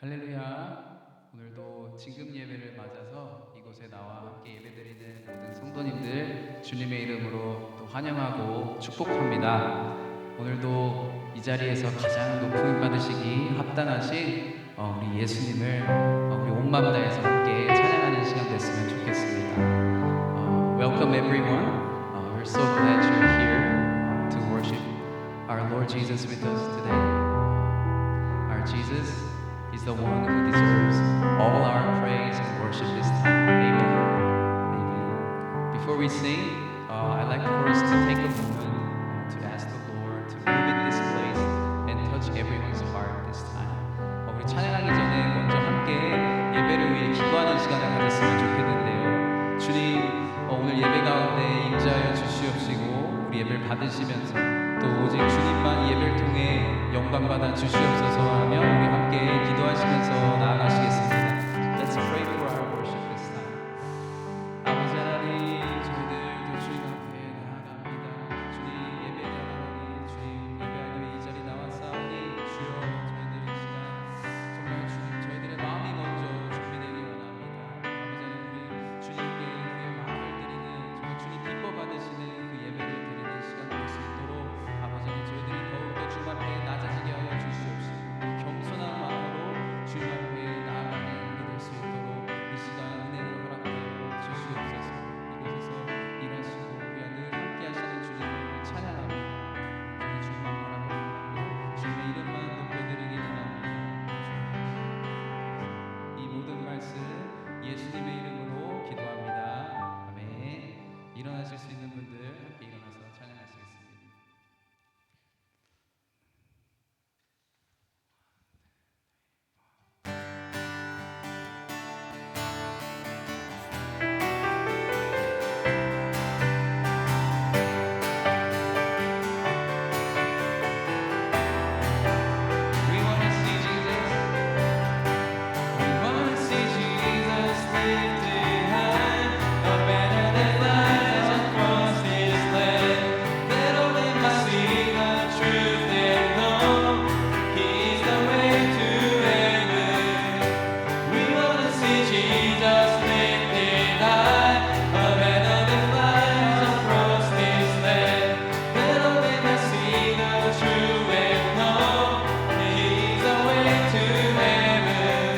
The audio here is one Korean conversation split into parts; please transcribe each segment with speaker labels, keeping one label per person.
Speaker 1: 할렐루야. 오늘도 지금 예배를 맞아서 이곳에 나와 함께 예배드리는 모든 성도님들 주님의 이름으로 또 환영하고 축복합니다. 오늘도 이 자리에서 가장 높은 은 받으시기 합당하신 우리 예수님을 우리 온 마음 다해서 함께 찬양하는 시간 됐으면 좋겠습니다. Welcome everyone. We're so glad you're here to worship our Lord Jesus with us today. Our Jesus is the one who deserves all our praise and worship this time. Amen. Amen. Before we sing, I'd like for us to take a moment to ask the Lord to move in this place and touch everyone's heart this time. 우리 찬양하기 전에 먼저 함께 예배를 위해 기도하는 시간을 가졌으면 좋겠는데요. 주님, 오늘 예배 가운데 임재하여 주시옵시고 우리 예배를 받으시면서 또 오직 주님만 예배를 통해 영광 받아 주시옵소서 하며 우리 함께 기도하시면서 나아가시겠습니다. Let's pray for our worship this time. 아버지 하나님, 저희들도 주님 앞에 나아갑니다. 주님 예배 나가니 주님 예배하기 위해 이 자리 나왔사오니 주여 저희들 이 시간 정말 주님 저희들의 마음이 먼저 준비되기 원합니다. 아버지 하나님 우리 주님께 우리의 마음을 드리는 정말 주님 기뻐 받으시는 그 예배를 드리는 시간 될 수 있도록 아버지 하나님 저희들이 더욱더 주님 앞에 낮아지게 하여 주시옵시고 겸손한 마음으로 주님 앞에 나아가는 우리 될 수 있도록 이 시간 은혜를 허락하여 주시옵소서. 이곳에서 일하시고 우리와 늘 함께 하시는 주님을 찬양합니다. 저희 주님만 바라보고 주님의 이름만 높여드리기 원합니다. 이 모든 말씀 예수님의 이름으로 기도합니다. 아멘. 일어나실 수 있는 분들 함께 일어나서 찬양하시겠습니다. We wanna see Jesus. We wanna see Jesus lifted high, a banner that flies across His land. Let all men might see the truth and know He's the way to heaven. We wanna see Jesus lifted high, a banner that flies across His land. Let all men might see the truth and know He's the way to heaven.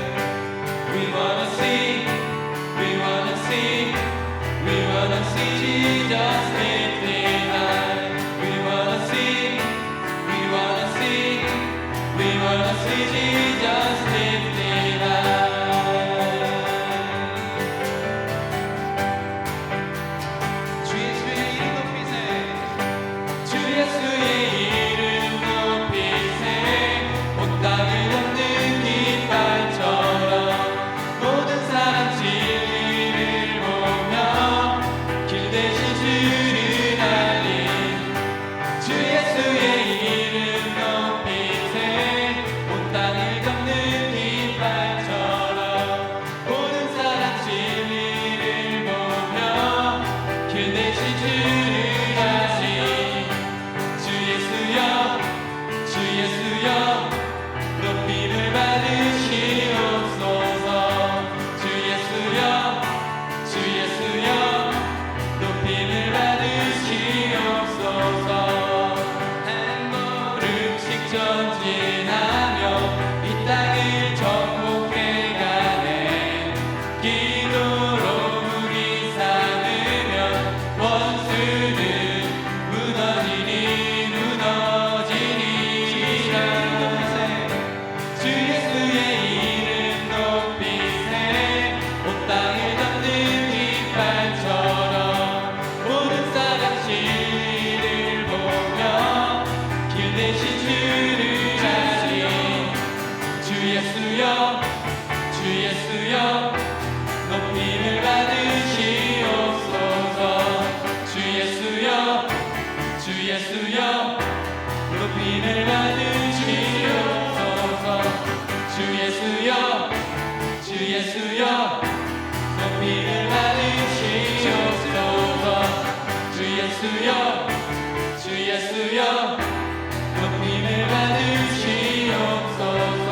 Speaker 1: We wanna see, we wanna see, we wanna see Jesus lifted high. We wanna see, we wanna see, we wanna see Jesus lifted high. 주 예수의 이름 높이세. 주 예수의 이름 높이세. 온 땅을 덮는 깃발처럼 모든 사람 진리를 보며 길 대신 주를 알리. 주 예수의 이름 높이세. 온 땅을 덮는 깃발처럼 모든 사람 진리를 보며 길 대신 주를 알리. 주 예수여, 주 예수여, 높임을 받으시옵소서. 주 예수여, 주 예수여, 높임을 받으시옵소서. 한 걸음씩 전진하며 이 땅을 정복해 가네. 기도로 우리 삼으면 원수는 무너지니 무너지니라. 주 예수의 이름 높이세. 온 땅을 덮는 깃발처럼 모든 사람 진리를 보며 길 대신 주를 알리. 주 예수여, 주 예수여, 높임을 받으시옵소서. 주 예수여, 주 예수여, 높임을 받으시옵소서. 주 예수여, 주 예수여, 높임을 받으시옵소서. 주 예수여, 주 예수여, 높임을 받으시옵소서.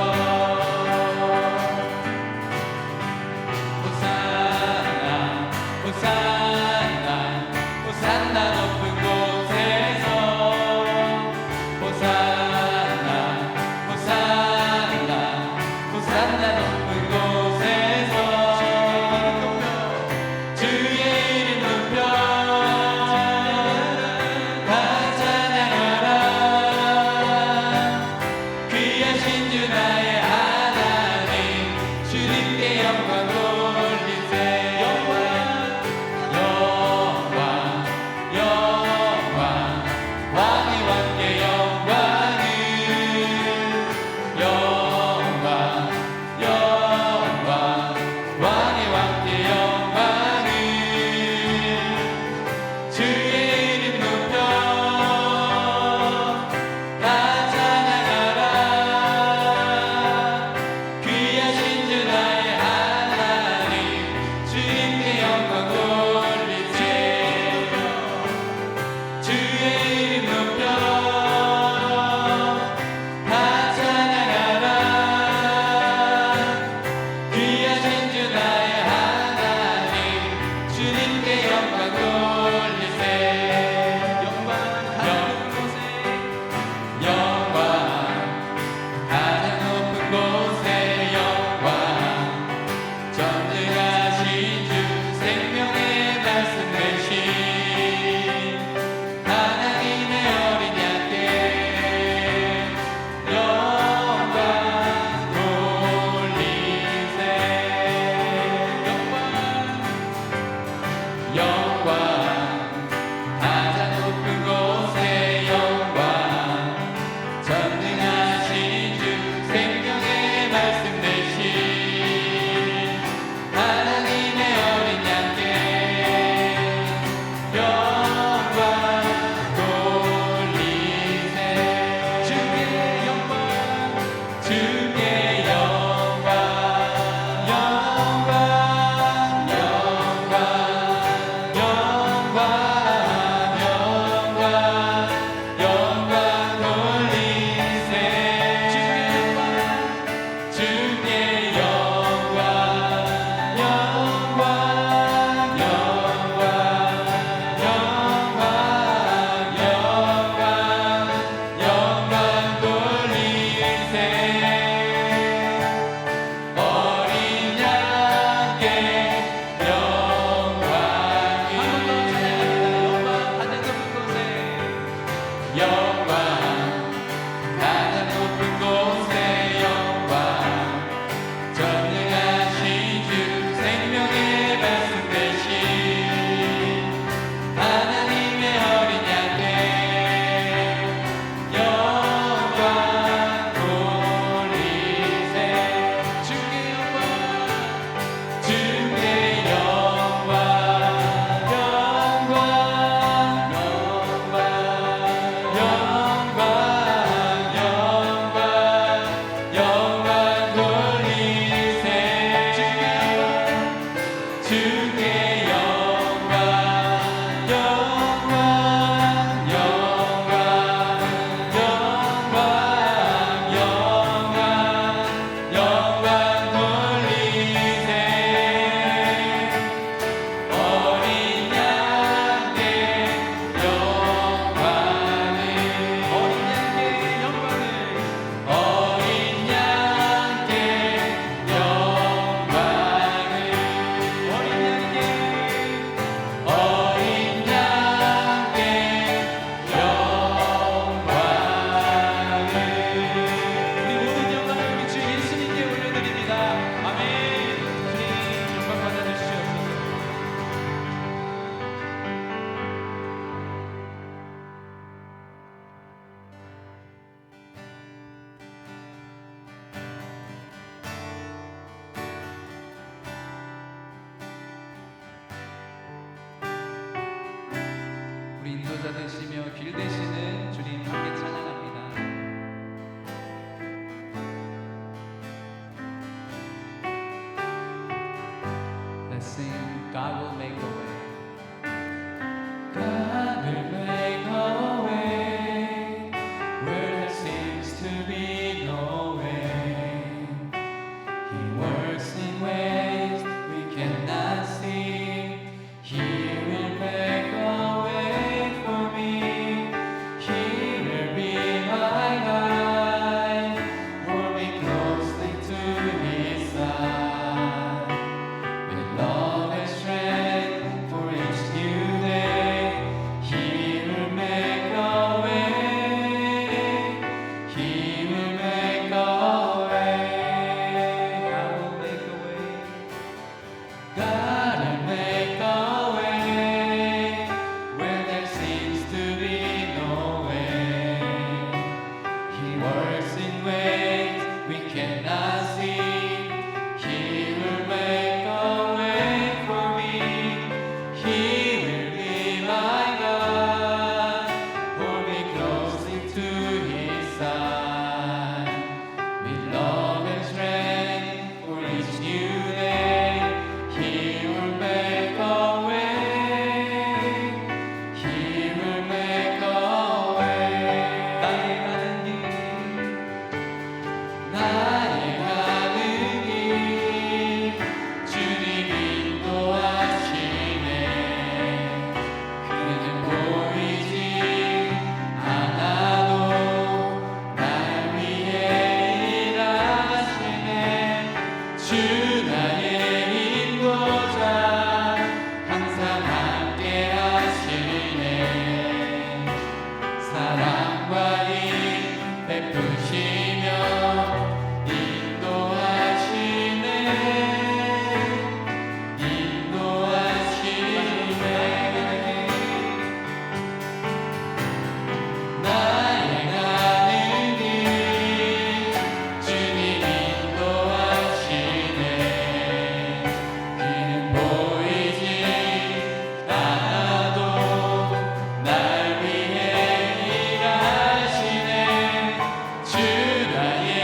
Speaker 1: 영광 가장 높은 곳에 영광 전능하신 주 생명의 말씀 되신 하나님의 어린 양께 영광 돌리세 주께 영광 주께 영광 영광 영광 영광 영광 돌리세 주께 영광 영광 영광 영광 돌리세 어린 양께 영광을 어린 양께 영광을 어린 양께 영광을 어린 양께 우리 모든 영광을 우리 주 예수님께 올려드립니다. 아멘. 주님 영광 받아주시옵소서. 우리 인도자 되시며 길 되시는 주님 함께 찬양합니다. Let's sing God will make a way. God will make a way where there seems to be no way. He works in ways we cannot see. He will make a way for me. He will be my guide. Hold me closely to His side. With love and strength for each new day, He will make a way. He will make a way. God will make a way. God will make a way where there seems to be no way. He works in ways we cannot see. He will make a way for me. He will be my God. Hold me closely to His side. With love and strength for each new day, He will make a way. He will make a way. 나의 가는 길, 나의 가는 길, 주님 인도하시네. 그는 보이지 않아도 날 위해 일하시네. 주 나의 인도자 항상 함께 하시네. 사랑과 힘 베푸시며 인도하시네. 인도하시네. 나의 가는 길 주님 인도하시네. 그는 보이지 않아도 날 위해 일하시네. 주 나의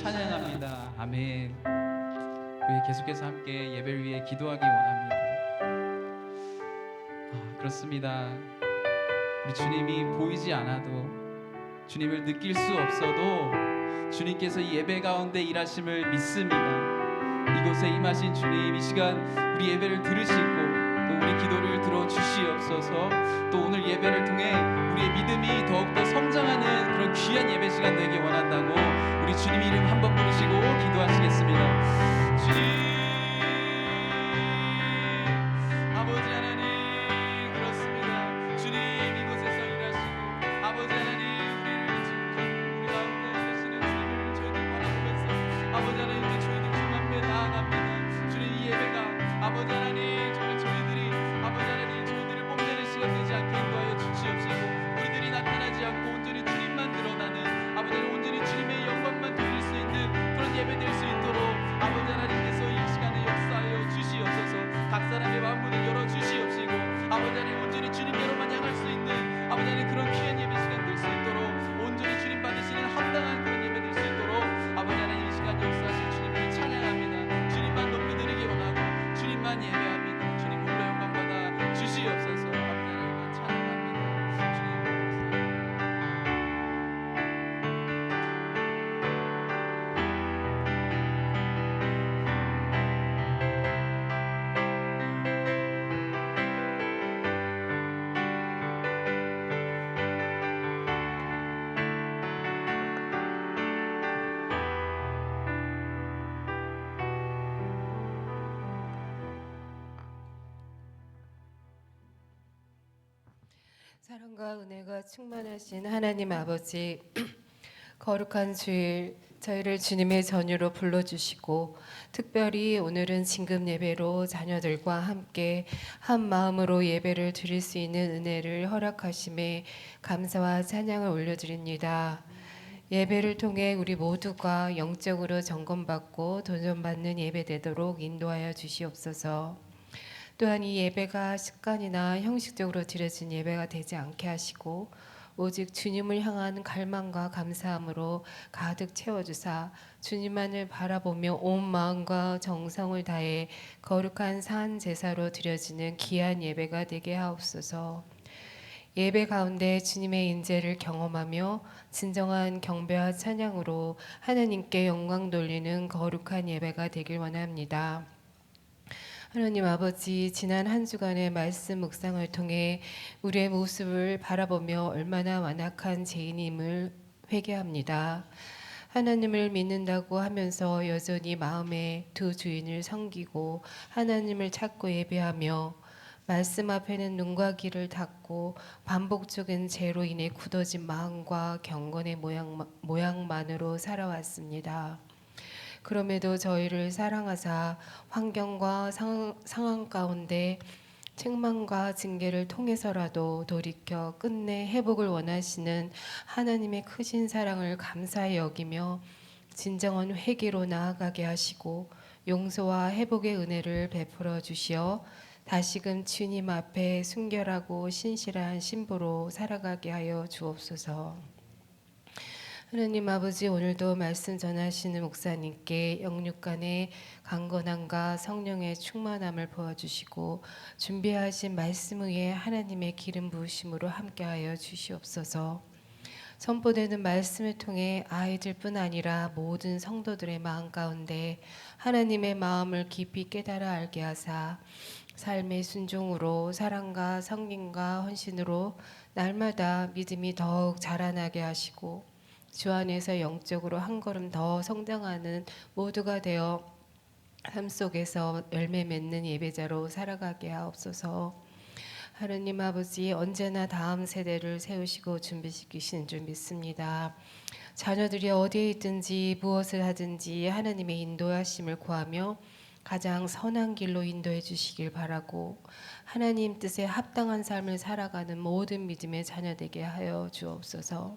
Speaker 1: 찬양합니다. 아멘. 우리 계속해서 함께 예배를 위해 기도하기 원합니다. 그렇습니다. 우리 주님이 보이지 않아도, 주님을 느낄 수 없어도 주님께서 이 예배 가운데 일하심을 믿습니다. 이곳에 임하신 주님, 이 시간 우리 예배를 들으시고 또 우리 기도를 들어주시옵소서. 또 오늘 예배를 통해 우리의 믿음이 더욱더 성장하는 그런 귀한 예배 시간 되기 원한다고 우리 주님 이름 한번 부르시고 기도하시겠습니다. 주님, 아버지 하나님, 그렇습니다. 주님 이곳에서 일하시고 아버지 하나님, 우리를 지금 우리 가운데 일하시는 주님을 저희들 바라보면서 아버지 하나님, 또 저희들 주 앞에 나아갑니다. 주님, 이 예배가 아버지 하나님 정말 저희들이 아버지 하나님 저희들을 뽐내는 시간 되지 않게 인도하여 주시옵시고, 우리들이 나타나지 않고 온전히 주님만 드러나는 아버지 하나님, 온전히 주님의 영광만 돌릴 수 있는 그런 예배 될 수 있도록 아버지 하나님께서 이 시간에 역사하여 주시옵소서. 각 사람의 마음문을 열어 주시옵시고 아버지 하나님, 온전히 주님께로만 향할 수 있는 아버지 하나님 그런 귀한 예배 시간 될 수 있도록, 온전히 주님 받으시는 합당한 그런 예배 될 수 있도록 아버지 하나님 이 시간 역사하신 주님을 찬양합니다. 주님만 높이 드리기 원하고 주님만 예배합니다. 주님 홀로 영광 받아 주시옵소서. 아버지 하나님만 찬양합니다. 주님
Speaker 2: 사랑과 은혜가 충만하신 하나님 아버지, 거룩한 주일 저희를 주님의 전유로 불러주시고 특별히 오늘은 진금 예배로 자녀들과 함께 한 마음으로 예배를 드릴 수 있는 은혜를 허락하심에 감사와 찬양을 올려드립니다. 예배를 통해 우리 모두가 영적으로 점검받고 도전받는 예배 되도록 인도하여 주시옵소서. 또한 이 예배가 습관이나 형식적으로 드려진 예배가 되지 않게 하시고 오직 주님을 향한 갈망과 감사함으로 가득 채워주사 주님만을 바라보며 온 마음과 정성을 다해 거룩한 산 제사로 드려지는 귀한 예배가 되게 하옵소서. 예배 가운데 주님의 인재를 경험하며 진정한 경배와 찬양으로 하나님께 영광 돌리는 거룩한 예배가 되길 원합니다. 하나님 아버지, 지난 한 주간의 말씀 묵상을 통해 우리의 모습을 바라보며 얼마나 완악한 죄인임을 회개합니다. 하나님을 믿는다고 하면서 여전히 마음에 두 주인을 섬기고 하나님을 찾고 예배하며 말씀 앞에는 눈과 귀를 닫고 반복적인 죄로 인해 굳어진 마음과 경건의 모양만으로 살아왔습니다. 그럼에도 저희를 사랑하사 환경과 상황 가운데 책망과 징계를 통해서라도 돌이켜 끝내 회복을 원하시는 하나님의 크신 사랑을 감사히 여기며 진정한 회개로 나아가게 하시고 용서와 회복의 은혜를 베풀어 주시어 다시금 주님 앞에 순결하고 신실한 신부로 살아가게 하여 주옵소서. 하나님 아버지, 오늘도 말씀 전하시는 목사님께 영육간의 강건함과 성령의 충만함을 부어주시고 준비하신 말씀 위에 하나님의 기름 부으심으로 함께하여 주시옵소서. 선포되는 말씀을 통해 아이들뿐 아니라 모든 성도들의 마음 가운데 하나님의 마음을 깊이 깨달아 알게 하사 삶의 순종으로 사랑과 섬김과 헌신으로 날마다 믿음이 더욱 자라나게 하시고 주 안에서 영적으로 한 걸음 더 성장하는 모두가 되어 삶 속에서 열매 맺는 예배자로 살아가게 하옵소서. 하느님 아버지, 언제나 다음 세대를 세우시고 준비시키시는 줄 믿습니다. 자녀들이 어디에 있든지 무엇을 하든지 하나님의 인도하심을 구하며 가장 선한 길로 인도해 주시길 바라고 하나님 뜻에 합당한 삶을 살아가는 모든 믿음의 자녀 되게 하여 주옵소서.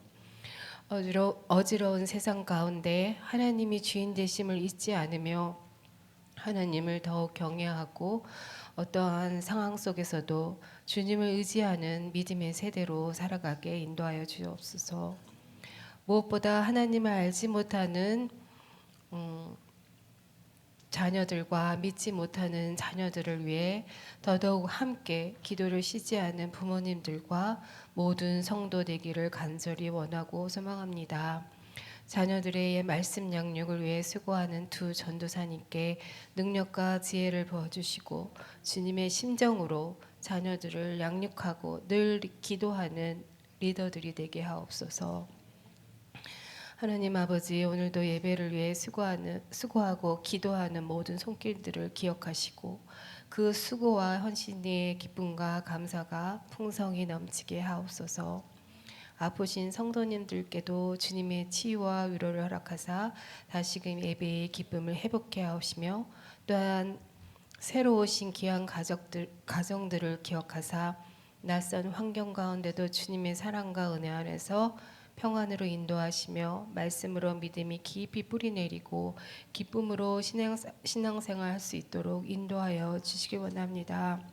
Speaker 2: 어지러운 세상 가운데 하나님이 주인 되심을 잊지 않으며 하나님을 더욱 경외하고 어떠한 상황 속에서도 주님을 의지하는 믿음의 세대로 살아가게 인도하여 주옵소서. 무엇보다 하나님을 알지 못하는 자녀들과 믿지 못하는 자녀들을 위해 더더욱 함께 기도를 쉬지 않는 부모님들과 모든 성도 되기를 간절히 원하고 소망합니다. 자녀들의 말씀 양육을 위해 수고하는 두 전도사님께 능력과 지혜를 부어주시고 주님의 심정으로 자녀들을 양육하고 늘 기도하는 리더들이 되게 하옵소서. 하나님 아버지, 오늘도 예배를 위해 수고하고 기도하는 모든 손길들을 기억하시고 그 수고와 헌신의 기쁨과 감사가 풍성히 넘치게 하옵소서. 아프신 성도님들께도 주님의 치유와 위로를 허락하사 다시금 예배의 기쁨을 회복해 하시며, 또한 새로 오신 귀한 가정들을 기억하사 낯선 환경 가운데도 주님의 사랑과 은혜 안에서 평안으로 인도하시며 말씀으로 믿음이 깊이 뿌리내리고 기쁨으로 신앙생활 할 수 있도록 인도하여 주시기 원합니다.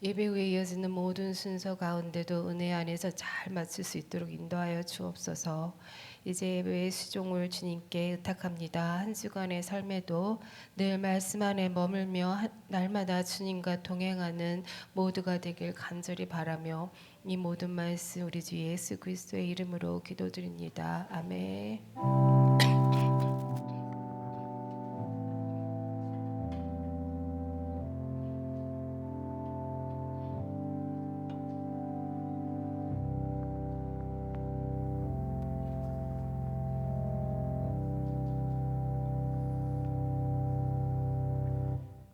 Speaker 2: 예배 후에 이어지는 모든 순서 가운데도 은혜 안에서 잘 맞출 수 있도록 인도하여 주옵소서. 이제 예배의 수종을 주님께 의탁합니다. 한 주간의 삶에도 늘 말씀 안에 머물며 날마다 주님과 동행하는 모두가 되길 간절히 바라며 이 모든 말씀 우리 주 예수 그리스도의 이름으로 기도드립니다. 아멘.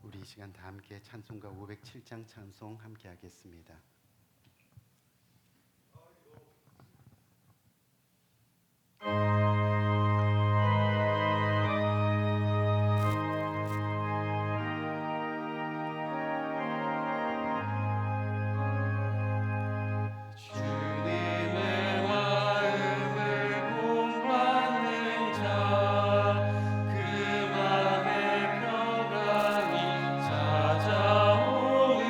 Speaker 3: 우리 이 시간 다 함께 찬송가 507장 찬송 함께 하겠습니다.
Speaker 4: 찾아오는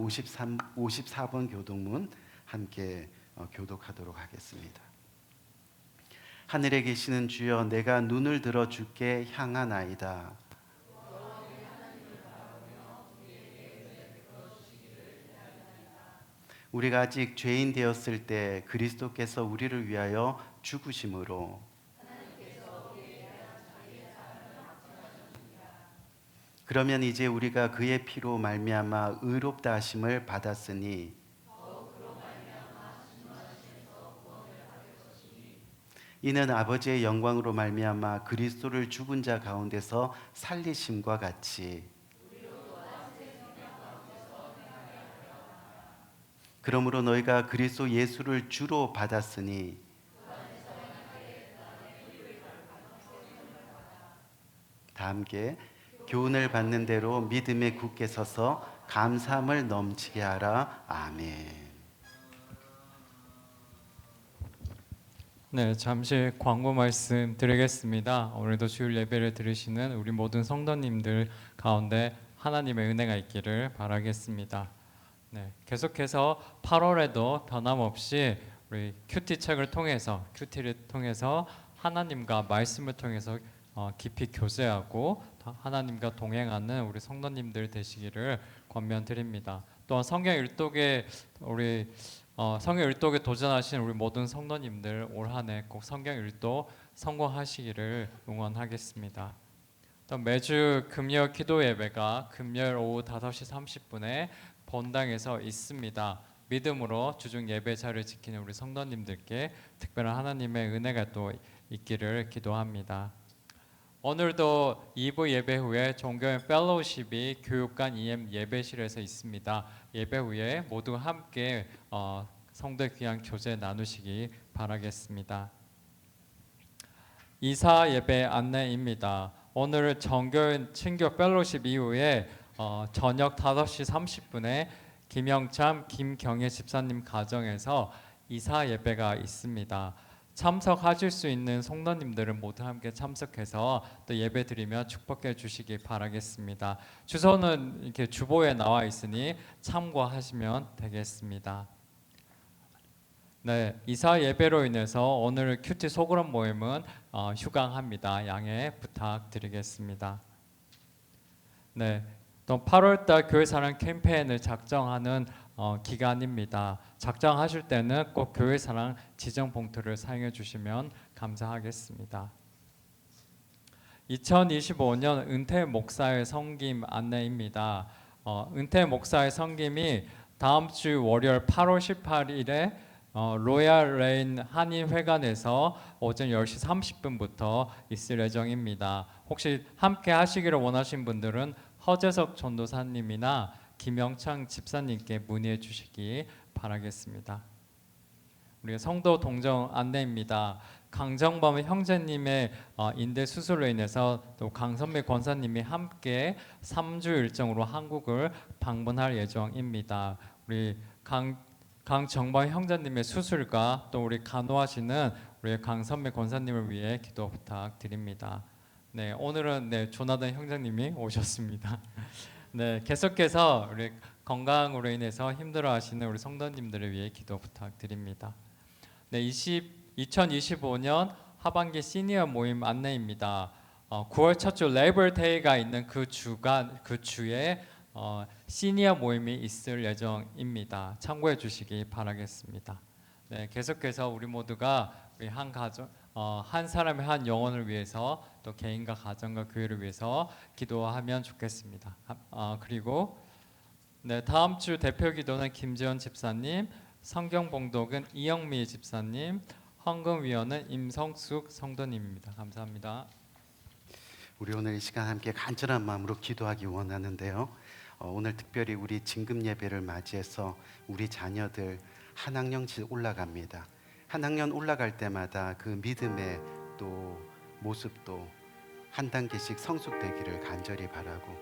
Speaker 3: 54번 교독문 함께 교독하도록 하겠습니다. 하늘에 계시는 주여, 내가 눈을 들어 주께 향하나이다. 우리가 아직 죄인 되었을 때 그리스도께서 우리를 위하여 죽으심으로 그러면 이제 우리가 그의 피로 말미암아 의롭다 하심을 받았으니 이는 아버지의 영광으로 말미암아 그리스도를 죽은 자 가운데서 살리심과 같이 그러므로 너희가 그리스도 예수를 주로 받았으니 다 함께 교훈을 받는 대로 믿음에 굳게 서서 감사함을 넘치게 하라. 아멘.
Speaker 4: 네, 잠시 광고 말씀 드리겠습니다. 오늘도 주일 예배를 들으시는 우리 모든 성도님들 가운데 하나님의 은혜가 있기를 바라겠습니다. 네, 계속해서 8월에도 변함없이 우리 큐티 책을 통해서 큐티를 통해서 하나님과 말씀을 통해서 깊이 교제하고 하나님과 동행하는 우리 성도님들 되시기를 권면드립니다. 또한 성경 일독에 도전하신 우리 모든 성도님들 올 한 해 꼭 성경 일독 성공하시기를 응원하겠습니다. 또 매주 금요 기도 예배가 금요일 오후 5시 30분에 본당에서 있습니다. 믿음으로 주중 예배자를 지키는 우리 성도님들께 특별한 하나님의 은혜가 또 있기를 기도합니다. 오늘도 2부 예배 후에 종교인 펠로우십이 교육관 EM 예배실에서 있습니다. 예배 후에 모두 함께 성도 귀한 교제 나누시기 바라겠습니다. 이사 예배 안내입니다. 오늘 정교인 친교 펠로우십 이후에 저녁 5시 30분에 김영참, 김경혜 집사님 가정에서 이사 예배가 있습니다. 참석하실 수 있는 성도님들은 모두 함께 참석해서 또 예배드리며 축복해 주시기 바라겠습니다. 주소는 이렇게 주보에 나와 있으니 참고하시면 되겠습니다. 네, 이사 예배로 인해서 오늘 큐티 소그룹 모임은 휴강합니다. 양해 부탁드리겠습니다. 네, 또 8월달 교회사랑 캠페인을 작정하는 기간입니다. 작정하실 때는 꼭 교회사랑 지정 봉투를 사용해 주시면 감사하겠습니다. 2025년 은퇴 목사의 섬김 안내입니다. 은퇴 목사의 섬김이 다음 주 월요일 8월 18일에 로얄 레인 한인회관에서 오전 10시 30분부터 있을 예정입니다. 혹시 함께 하시기를 원하신 분들은 허재석 전도사님이나 김영창 집사님께 문의해 주시기 바라겠습니다. 우리 성도 동정 안내입니다. 강정범 형제님의 인대 수술로 인해서 또 강선배 권사님이 함께 3주 일정으로 한국을 방문할 예정입니다. 우리 강정범 형제님의 수술과 또 우리 간호하시는 우리 강선배 권사님을 위해 기도 부탁드립니다. 네, 오늘은 조나단 형제님이 오셨습니다. 네, 계속해서 우리 건강으로 인해서 힘들어하시는 우리 성도님들을 위해 기도 부탁드립니다. 네, 2025년 하반기 시니어 모임 안내입니다. 9월 첫 주 레이버데이가 있는 그 주에 시니어 모임이 있을 예정입니다. 참고해 주시기 바라겠습니다. 네, 계속해서 우리 모두가 우리 한 가정, 한 사람의 한 영혼을 위해서 또 개인과 가정과 교회를 위해서 기도하면 좋겠습니다. 그리고 네, 다음 주 대표 기도는 김지원 집사님, 성경 봉독은 이영미 집사님, 헌금위원은 임성숙 성도님입니다. 감사합니다.
Speaker 3: 우리 오늘 이 시간 함께 간절한 마음으로 기도하기 원하는데요. 오늘 특별히 우리 진금 예배를 맞이해서 우리 자녀들 한 학년씩 올라갑니다. 한 학년 올라갈 때마다 그 믿음의 또 모습도 한 단계씩 성숙되기를 간절히 바라고,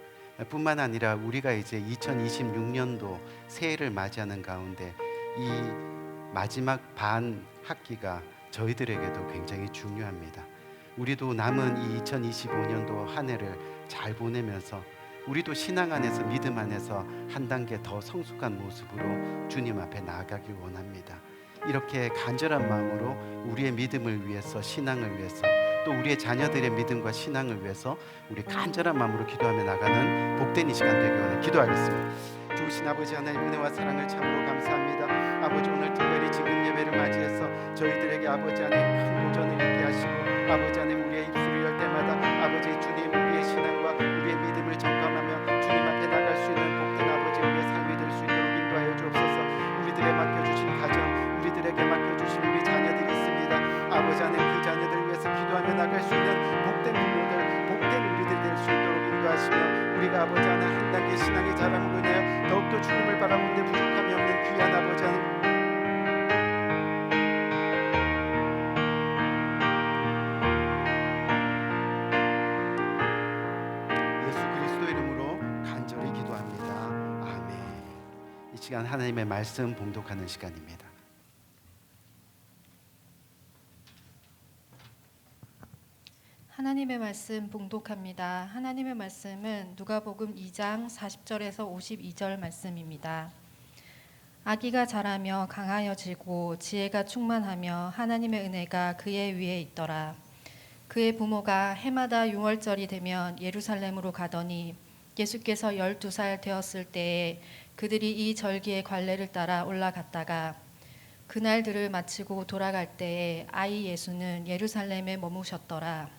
Speaker 3: 뿐만 아니라 우리가 이제 2026년도 새해를 맞이하는 가운데 이 마지막 반 학기가 저희들에게도 굉장히 중요합니다. 우리도 남은 이 2025년도 한 해를 잘 보내면서 우리도 신앙 안에서 믿음 안에서 한 단계 더 성숙한 모습으로 주님 앞에 나아가길 원합니다. 이렇게 간절한 마음으로 우리의 믿음을 위해서, 신앙을 위해서, 또 우리의 자녀들의 믿음과 신앙을 위해서 우리 간절한 마음으로 기도하며 나가는 복된 이 시간 되기 원해 기도하겠습니다. 주신 아버지 하나님 은혜와 사랑을 참으로 감사합니다. 아버지 오늘 특별히 지금 예배를 맞이해서 저희들에게 아버지 하나님 큰 도전을 있게 하시고 아버지 하나님 우리의 입술을 열 때마다 아버지 주님 우리의 신앙과 우리의 믿음을 점검하며 주님 앞에 나갈 수 있는 복된 아버지 우리의 삶이 될 수 있도록 인도하여 주옵소서. 우리들의 맡겨주신 가정, 우리들에게 맡겨주신 우리 자녀들이 있습니다. 아버지 하나님 그 자녀들을 위해서 기도하며 나갈 수 있는 복된 부모들, 복된 우리들 될 수 있도록 인도하시며 우리가 아버지 하나님 한 단계 신앙의 자람으로 인하여 더욱더 주님을 바라보는데 부족함이 없는 귀한 아버지 하나님 시간 하나님의 말씀 봉독하는 시간입니다.
Speaker 2: 하나님의 말씀 봉독합니다. 하나님의 말씀은 누가복음 2장 40절에서 52절 말씀입니다. 아기가 자라며 강하여지고 지혜가 충만하며 하나님의 은혜가 그의 위에 있더라. 그의 부모가 해마다 6월절이 되면 예루살렘으로 가더니 예수께서 12살 되었을 때에 그들이 이 절기의 관례를 따라 올라갔다가 그날들을 마치고 돌아갈 때에 아이 예수는 예루살렘에 머무셨더라.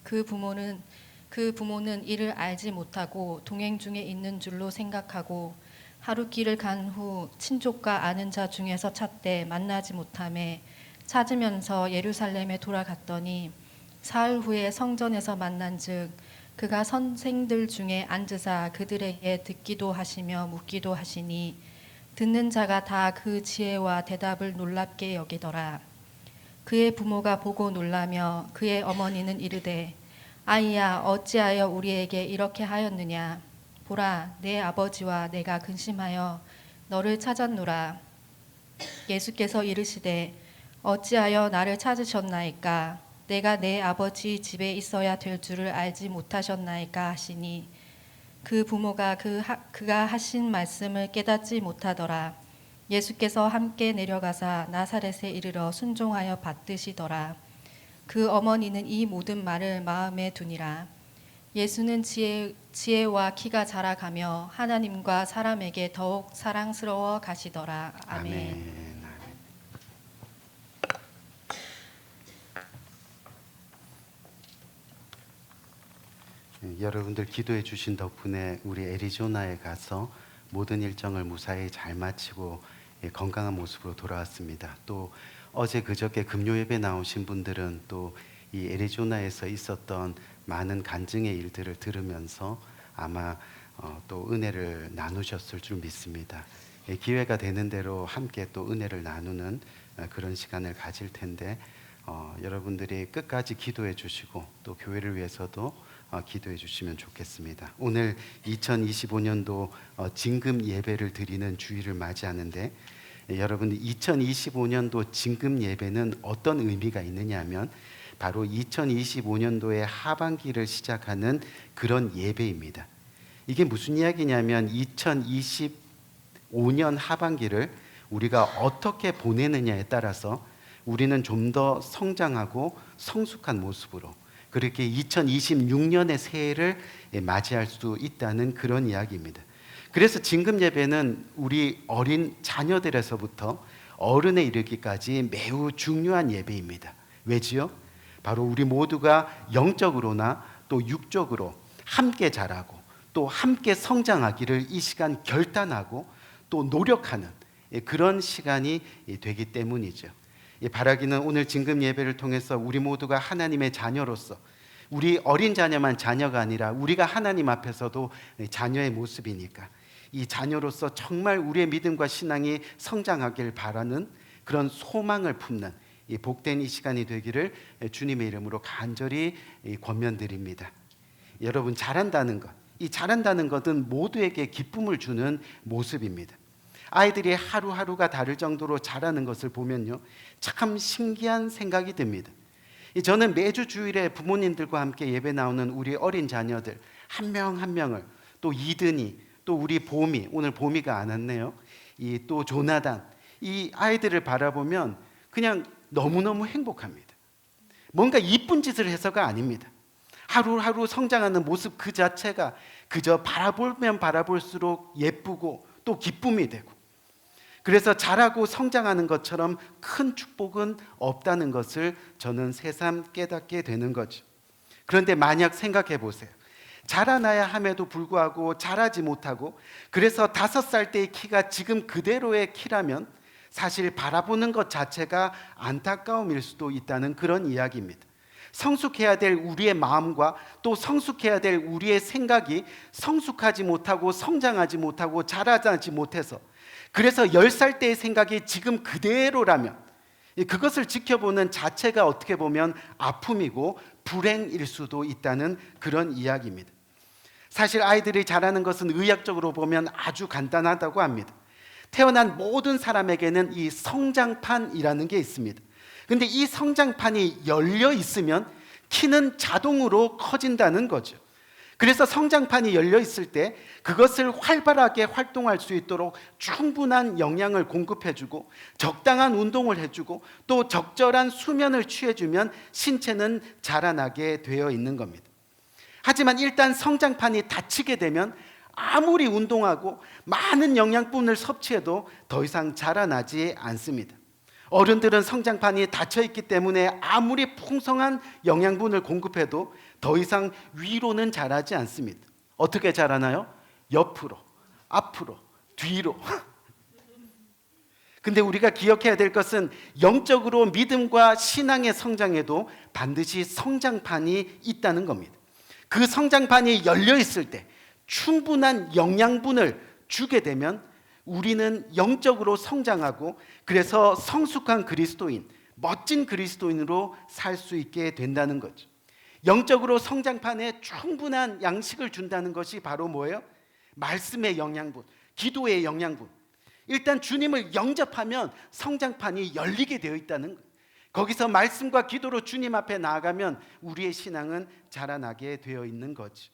Speaker 2: 그 부모는 이를 알지 못하고 동행 중에 있는 줄로 생각하고 하루 길을 간 후 친족과 아는 자 중에서 찾되 만나지 못하매 찾으면서 예루살렘에 돌아갔더니 사흘 후에 성전에서 만난즉 그가 선생들 중에 앉으사 그들에게 듣기도 하시며 묻기도 하시니 듣는 자가 다 그 지혜와 대답을 놀랍게 여기더라. 그의 부모가 보고 놀라며 그의 어머니는 이르되 아이야 어찌하여 우리에게 이렇게 하였느냐. 보라 내 아버지와 내가 근심하여 너를 찾았노라. 예수께서 이르시되 어찌하여 나를 찾으셨나이까. 내가 내 아버지 집에 있어야 될 줄을 알지 못하셨나이까 하시니 그 부모가 그가 하신 말씀을 깨닫지 못하더라. 예수께서 함께 내려가사 나사렛에 이르러 순종하여 받드시더라. 그 어머니는 이 모든 말을 마음에 두니라. 예수는 지혜와 키가 자라가며 하나님과 사람에게 더욱 사랑스러워 가시더라. 아멘.
Speaker 3: 여러분들 기도해 주신 덕분에 우리 애리조나에 가서 모든 일정을 무사히 잘 마치고 건강한 모습으로 돌아왔습니다. 또 어제 그저께 금요 예배 나오신 분들은 또 이 애리조나에서 있었던 많은 간증의 일들을 들으면서 아마 또 은혜를 나누셨을 줄 믿습니다. 기회가 되는 대로 함께 또 은혜를 나누는 그런 시간을 가질 텐데 여러분들이 끝까지 기도해 주시고 또 교회를 위해서도 기도해 주시면 좋겠습니다. 오늘 2025년도 진금 예배를 드리는 주일을 맞이하는데 여러분 2025년도 진금 예배는 어떤 의미가 있느냐 하면 바로 2025년도의 하반기를 시작하는 그런 예배입니다. 이게 무슨 이야기냐면 2025년 하반기를 우리가 어떻게 보내느냐에 따라서 우리는 좀 더 성장하고 성숙한 모습으로 그렇게 2026년의 새해를 맞이할 수 있다는 그런 이야기입니다. 그래서 진금 예배는 우리 어린 자녀들에서부터 어른에 이르기까지 매우 중요한 예배입니다. 왜지요? 바로 우리 모두가 영적으로나 또 육적으로 함께 자라고 또 함께 성장하기를 이 시간 결단하고 또 노력하는 그런 시간이 되기 때문이죠. 바라기는 오늘 진금 예배를 통해서 우리 모두가 하나님의 자녀로서 우리 어린 자녀만 자녀가 아니라 우리가 하나님 앞에서도 자녀의 모습이니까 이 자녀로서 정말 우리의 믿음과 신앙이 성장하길 바라는 그런 소망을 품는 이 복된 이 시간이 되기를 주님의 이름으로 간절히 권면드립니다. 여러분 잘한다는 것, 이 잘한다는 것은 모두에게 기쁨을 주는 모습입니다. 아이들이 하루하루가 다를 정도로 잘하는 것을 보면요 참 신기한 생각이 듭니다. 저는 매주 주일에 부모님들과 함께 예배 나오는 우리 어린 자녀들 한 명 한 명을 또 이든이, 또 우리 보미, 오늘 보미가 안 왔네요. 이 또 조나단, 이 아이들을 바라보면 그냥 너무너무 행복합니다. 뭔가 이쁜 짓을 해서가 아닙니다. 하루하루 성장하는 모습 그 자체가 그저 바라보면 바라볼수록 예쁘고 또 기쁨이 되고, 그래서 자라고 성장하는 것처럼 큰 축복은 없다는 것을 저는 새삼 깨닫게 되는 거죠. 그런데 만약 생각해 보세요. 자라나야 함에도 불구하고 자라지 못하고, 그래서 5살 때의 키가 지금 그대로의 키라면 사실 바라보는 것 자체가 안타까움일 수도 있다는 그런 이야기입니다. 성숙해야 될 우리의 마음과 또 성숙해야 될 우리의 생각이 성숙하지 못하고 성장하지 못하고 자라지 못해서, 그래서 10살 때의 생각이 지금 그대로라면 그것을 지켜보는 자체가 어떻게 보면 아픔이고 불행일 수도 있다는 그런 이야기입니다. 사실 아이들이 자라는 것은 의학적으로 보면 아주 간단하다고 합니다. 태어난 모든 사람에게는 이 성장판이라는 게 있습니다. 근데 이 성장판이 열려 있으면 키는 자동으로 커진다는 거죠. 그래서 성장판이 열려 있을 때 그것을 활발하게 활동할 수 있도록 충분한 영양을 공급해주고 적당한 운동을 해주고 또 적절한 수면을 취해주면 신체는 자라나게 되어 있는 겁니다. 하지만 일단 성장판이 닫히게 되면 아무리 운동하고 많은 영양분을 섭취해도 더 이상 자라나지 않습니다. 어른들은 성장판이 닫혀 있기 때문에 아무리 풍성한 영양분을 공급해도 더 이상 위로는 자라지 않습니다. 어떻게 자라나요? 옆으로, 앞으로, 뒤로. 근데 우리가 기억해야 될 것은 영적으로 믿음과 신앙의 성장에도 반드시 성장판이 있다는 겁니다. 그 성장판이 열려 있을 때 충분한 영양분을 주게 되면 우리는 영적으로 성장하고, 그래서 성숙한 그리스도인, 멋진 그리스도인으로 살 수 있게 된다는 거죠. 영적으로 성장판에 충분한 양식을 준다는 것이 바로 뭐예요? 말씀의 영양분, 기도의 영양분. 일단 주님을 영접하면 성장판이 열리게 되어 있다는 거예요. 거기서 말씀과 기도로 주님 앞에 나아가면 우리의 신앙은 자라나게 되어 있는 거죠.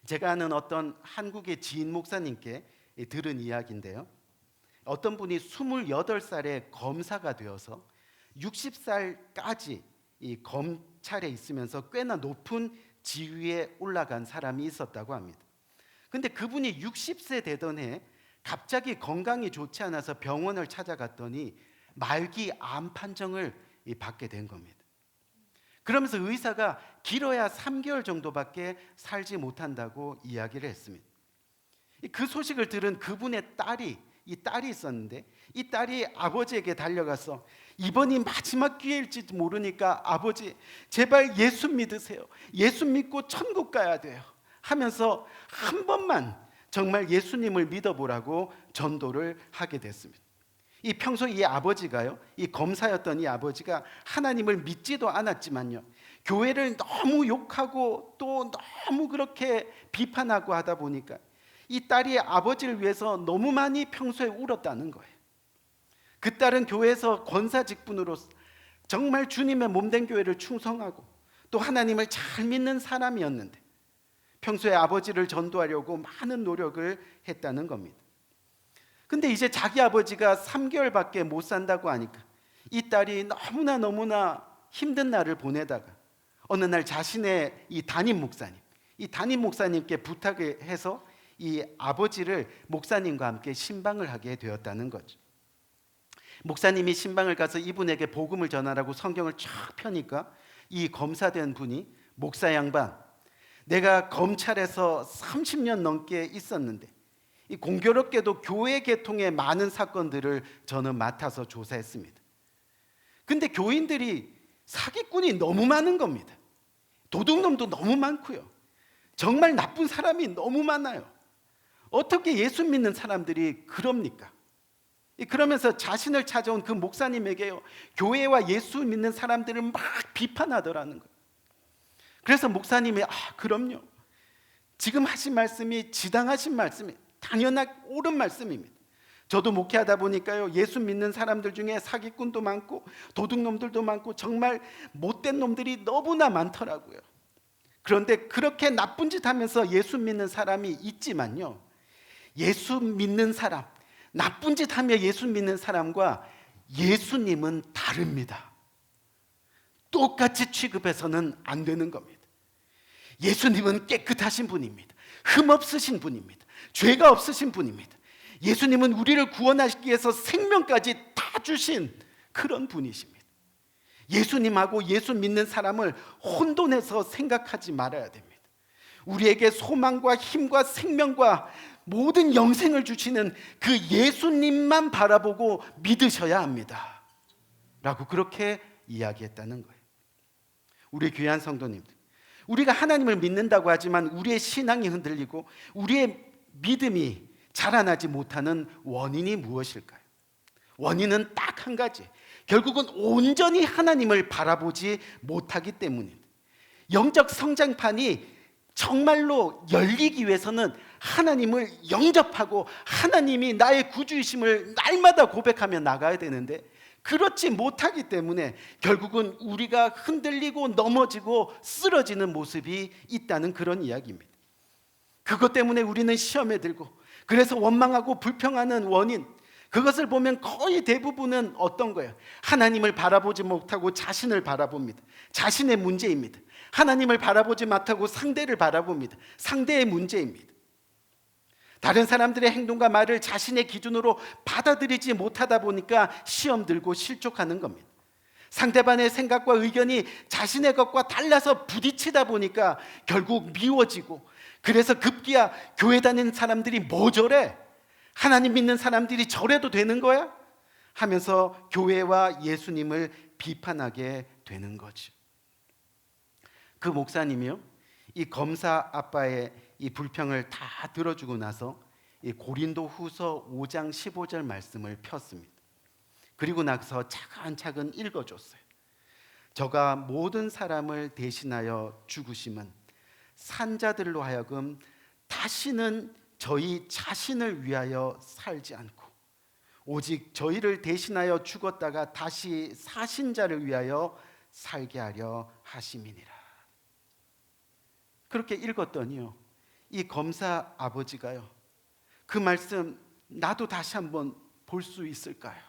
Speaker 3: 제가 아는 어떤 한국의 지인 목사님께 들은 이야기인데요. 어떤 분이 28살에 검사가 되어서 60살까지 이 검찰에 있으면서 꽤나 높은 지위에 올라간 사람이 있었다고 합니다. 근데 그분이 60세 되던 해 갑자기 건강이 좋지 않아서 병원을 찾아갔더니 말기 암 판정을 받게 된 겁니다. 그러면서 의사가 길어야 3개월 정도밖에 살지 못한다고 이야기를 했습니다. 그 소식을 들은 그분의 딸이 있었는데, 이 딸이 아버지에게 달려가서 이번이 마지막 기회일지 모르니까 아버지 제발 예수 믿으세요. 예수 믿고 천국 가야 돼요 하면서 한 번만 정말 예수님을 믿어보라고 전도를 하게 됐습니다. 이 평소 이 아버지가요, 이 검사였던 이 아버지가 하나님을 믿지도 않았지만요, 교회를 너무 욕하고 또 너무 그렇게 비판하고 하다 보니까 이 딸이 아버지를 위해서 너무 많이 평소에 울었다는 거예요. 그 딸은 교회에서 권사 직분으로 정말 주님의 몸된 교회를 충성하고 또 하나님을 잘 믿는 사람이었는데 평소에 아버지를 전도하려고 많은 노력을 했다는 겁니다. 근데 이제 자기 아버지가 3개월밖에 못 산다고 하니까 이 딸이 너무나 힘든 날을 보내다가 어느 날 자신의 이 담임 목사님께 부탁을 해서 이 아버지를 목사님과 함께 신방을 하게 되었다는 거죠. 목사님이 신방을 가서 이분에게 복음을 전하라고 성경을 쫙 펴니까 이 검사된 분이, 목사 양반, 내가 검찰에서 30년 넘게 있었는데 이 공교롭게도 교회 계통의 많은 사건들을 저는 맡아서 조사했습니다. 근데 교인들이 사기꾼이 너무 많은 겁니다. 도둑놈도 너무 많고요. 정말 나쁜 사람이 너무 많아요. 어떻게 예수 믿는 사람들이 그럽니까? 그러면서 자신을 찾아온 그 목사님에게요, 교회와 예수 믿는 사람들을 막 비판하더라는 거예요. 그래서 목사님이 그럼요, 지금 하신 말씀이 지당하신 말씀이 당연한 옳은 말씀입니다. 저도 목회하다 보니까요, 예수 믿는 사람들 중에 사기꾼도 많고 도둑놈들도 많고 정말 못된 놈들이 너무나 많더라고요. 그런데 그렇게 나쁜 짓 하면서 예수 믿는 사람이 있지만요, 예수 믿는 사람, 나쁜 짓 하며 예수 믿는 사람과 예수님은 다릅니다. 똑같이 취급해서는 안 되는 겁니다. 예수님은 깨끗하신 분입니다. 흠 없으신 분입니다. 죄가 없으신 분입니다. 예수님은 우리를 구원하시기 위해서 생명까지 다 주신 그런 분이십니다. 예수님하고 예수 믿는 사람을 혼돈해서 생각하지 말아야 됩니다. 우리에게 소망과 힘과 생명과 모든 영생을 주시는 그 예수님만 바라보고 믿으셔야 합니다 라고 그렇게 이야기했다는 거예요. 우리 귀한 성도님들, 우리가 하나님을 믿는다고 하지만 우리의 신앙이 흔들리고 우리의 믿음이 자라나지 못하는 원인이 무엇일까요? 원인은 딱 한 가지, 결국은 온전히 하나님을 바라보지 못하기 때문입니다. 영적 성장판이 정말로 열리기 위해서는 하나님을 영접하고 하나님이 나의 구주이심을 날마다 고백하며 나가야 되는데, 그렇지 못하기 때문에 결국은 우리가 흔들리고 넘어지고 쓰러지는 모습이 있다는 그런 이야기입니다. 그것 때문에 우리는 시험에 들고, 그래서 원망하고 불평하는 원인, 그것을 보면 거의 대부분은 어떤 거예요? 하나님을 바라보지 못하고 자신을 바라봅니다. 자신의 문제입니다. 하나님을 바라보지 못하고 상대를 바라봅니다. 상대의 문제입니다. 다른 사람들의 행동과 말을 자신의 기준으로 받아들이지 못하다 보니까 시험 들고 실족하는 겁니다. 상대방의 생각과 의견이 자신의 것과 달라서 부딪히다 보니까 결국 미워지고, 그래서 급기야 교회 다니는 사람들이 뭐 저래? 하나님 믿는 사람들이 저래도 되는 거야? 하면서 교회와 예수님을 비판하게 되는 거죠. 그 목사님이요, 이 검사 아빠의 이 불평을 다 들어주고 나서 이 고린도 후서 5장 15절 말씀을 폈습니다. 그리고 나서 차근차근 읽어줬어요. 저가 모든 사람을 대신하여 죽으심은 산자들로 하여금 다시는 저희 자신을 위하여 살지 않고 오직 저희를 대신하여 죽었다가 다시 사신 자를 위하여 살게 하려 하심이니라. 그렇게 읽었더니요, 이 검사 아버지가요, 그 말씀 나도 다시 한번 볼 수 있을까요?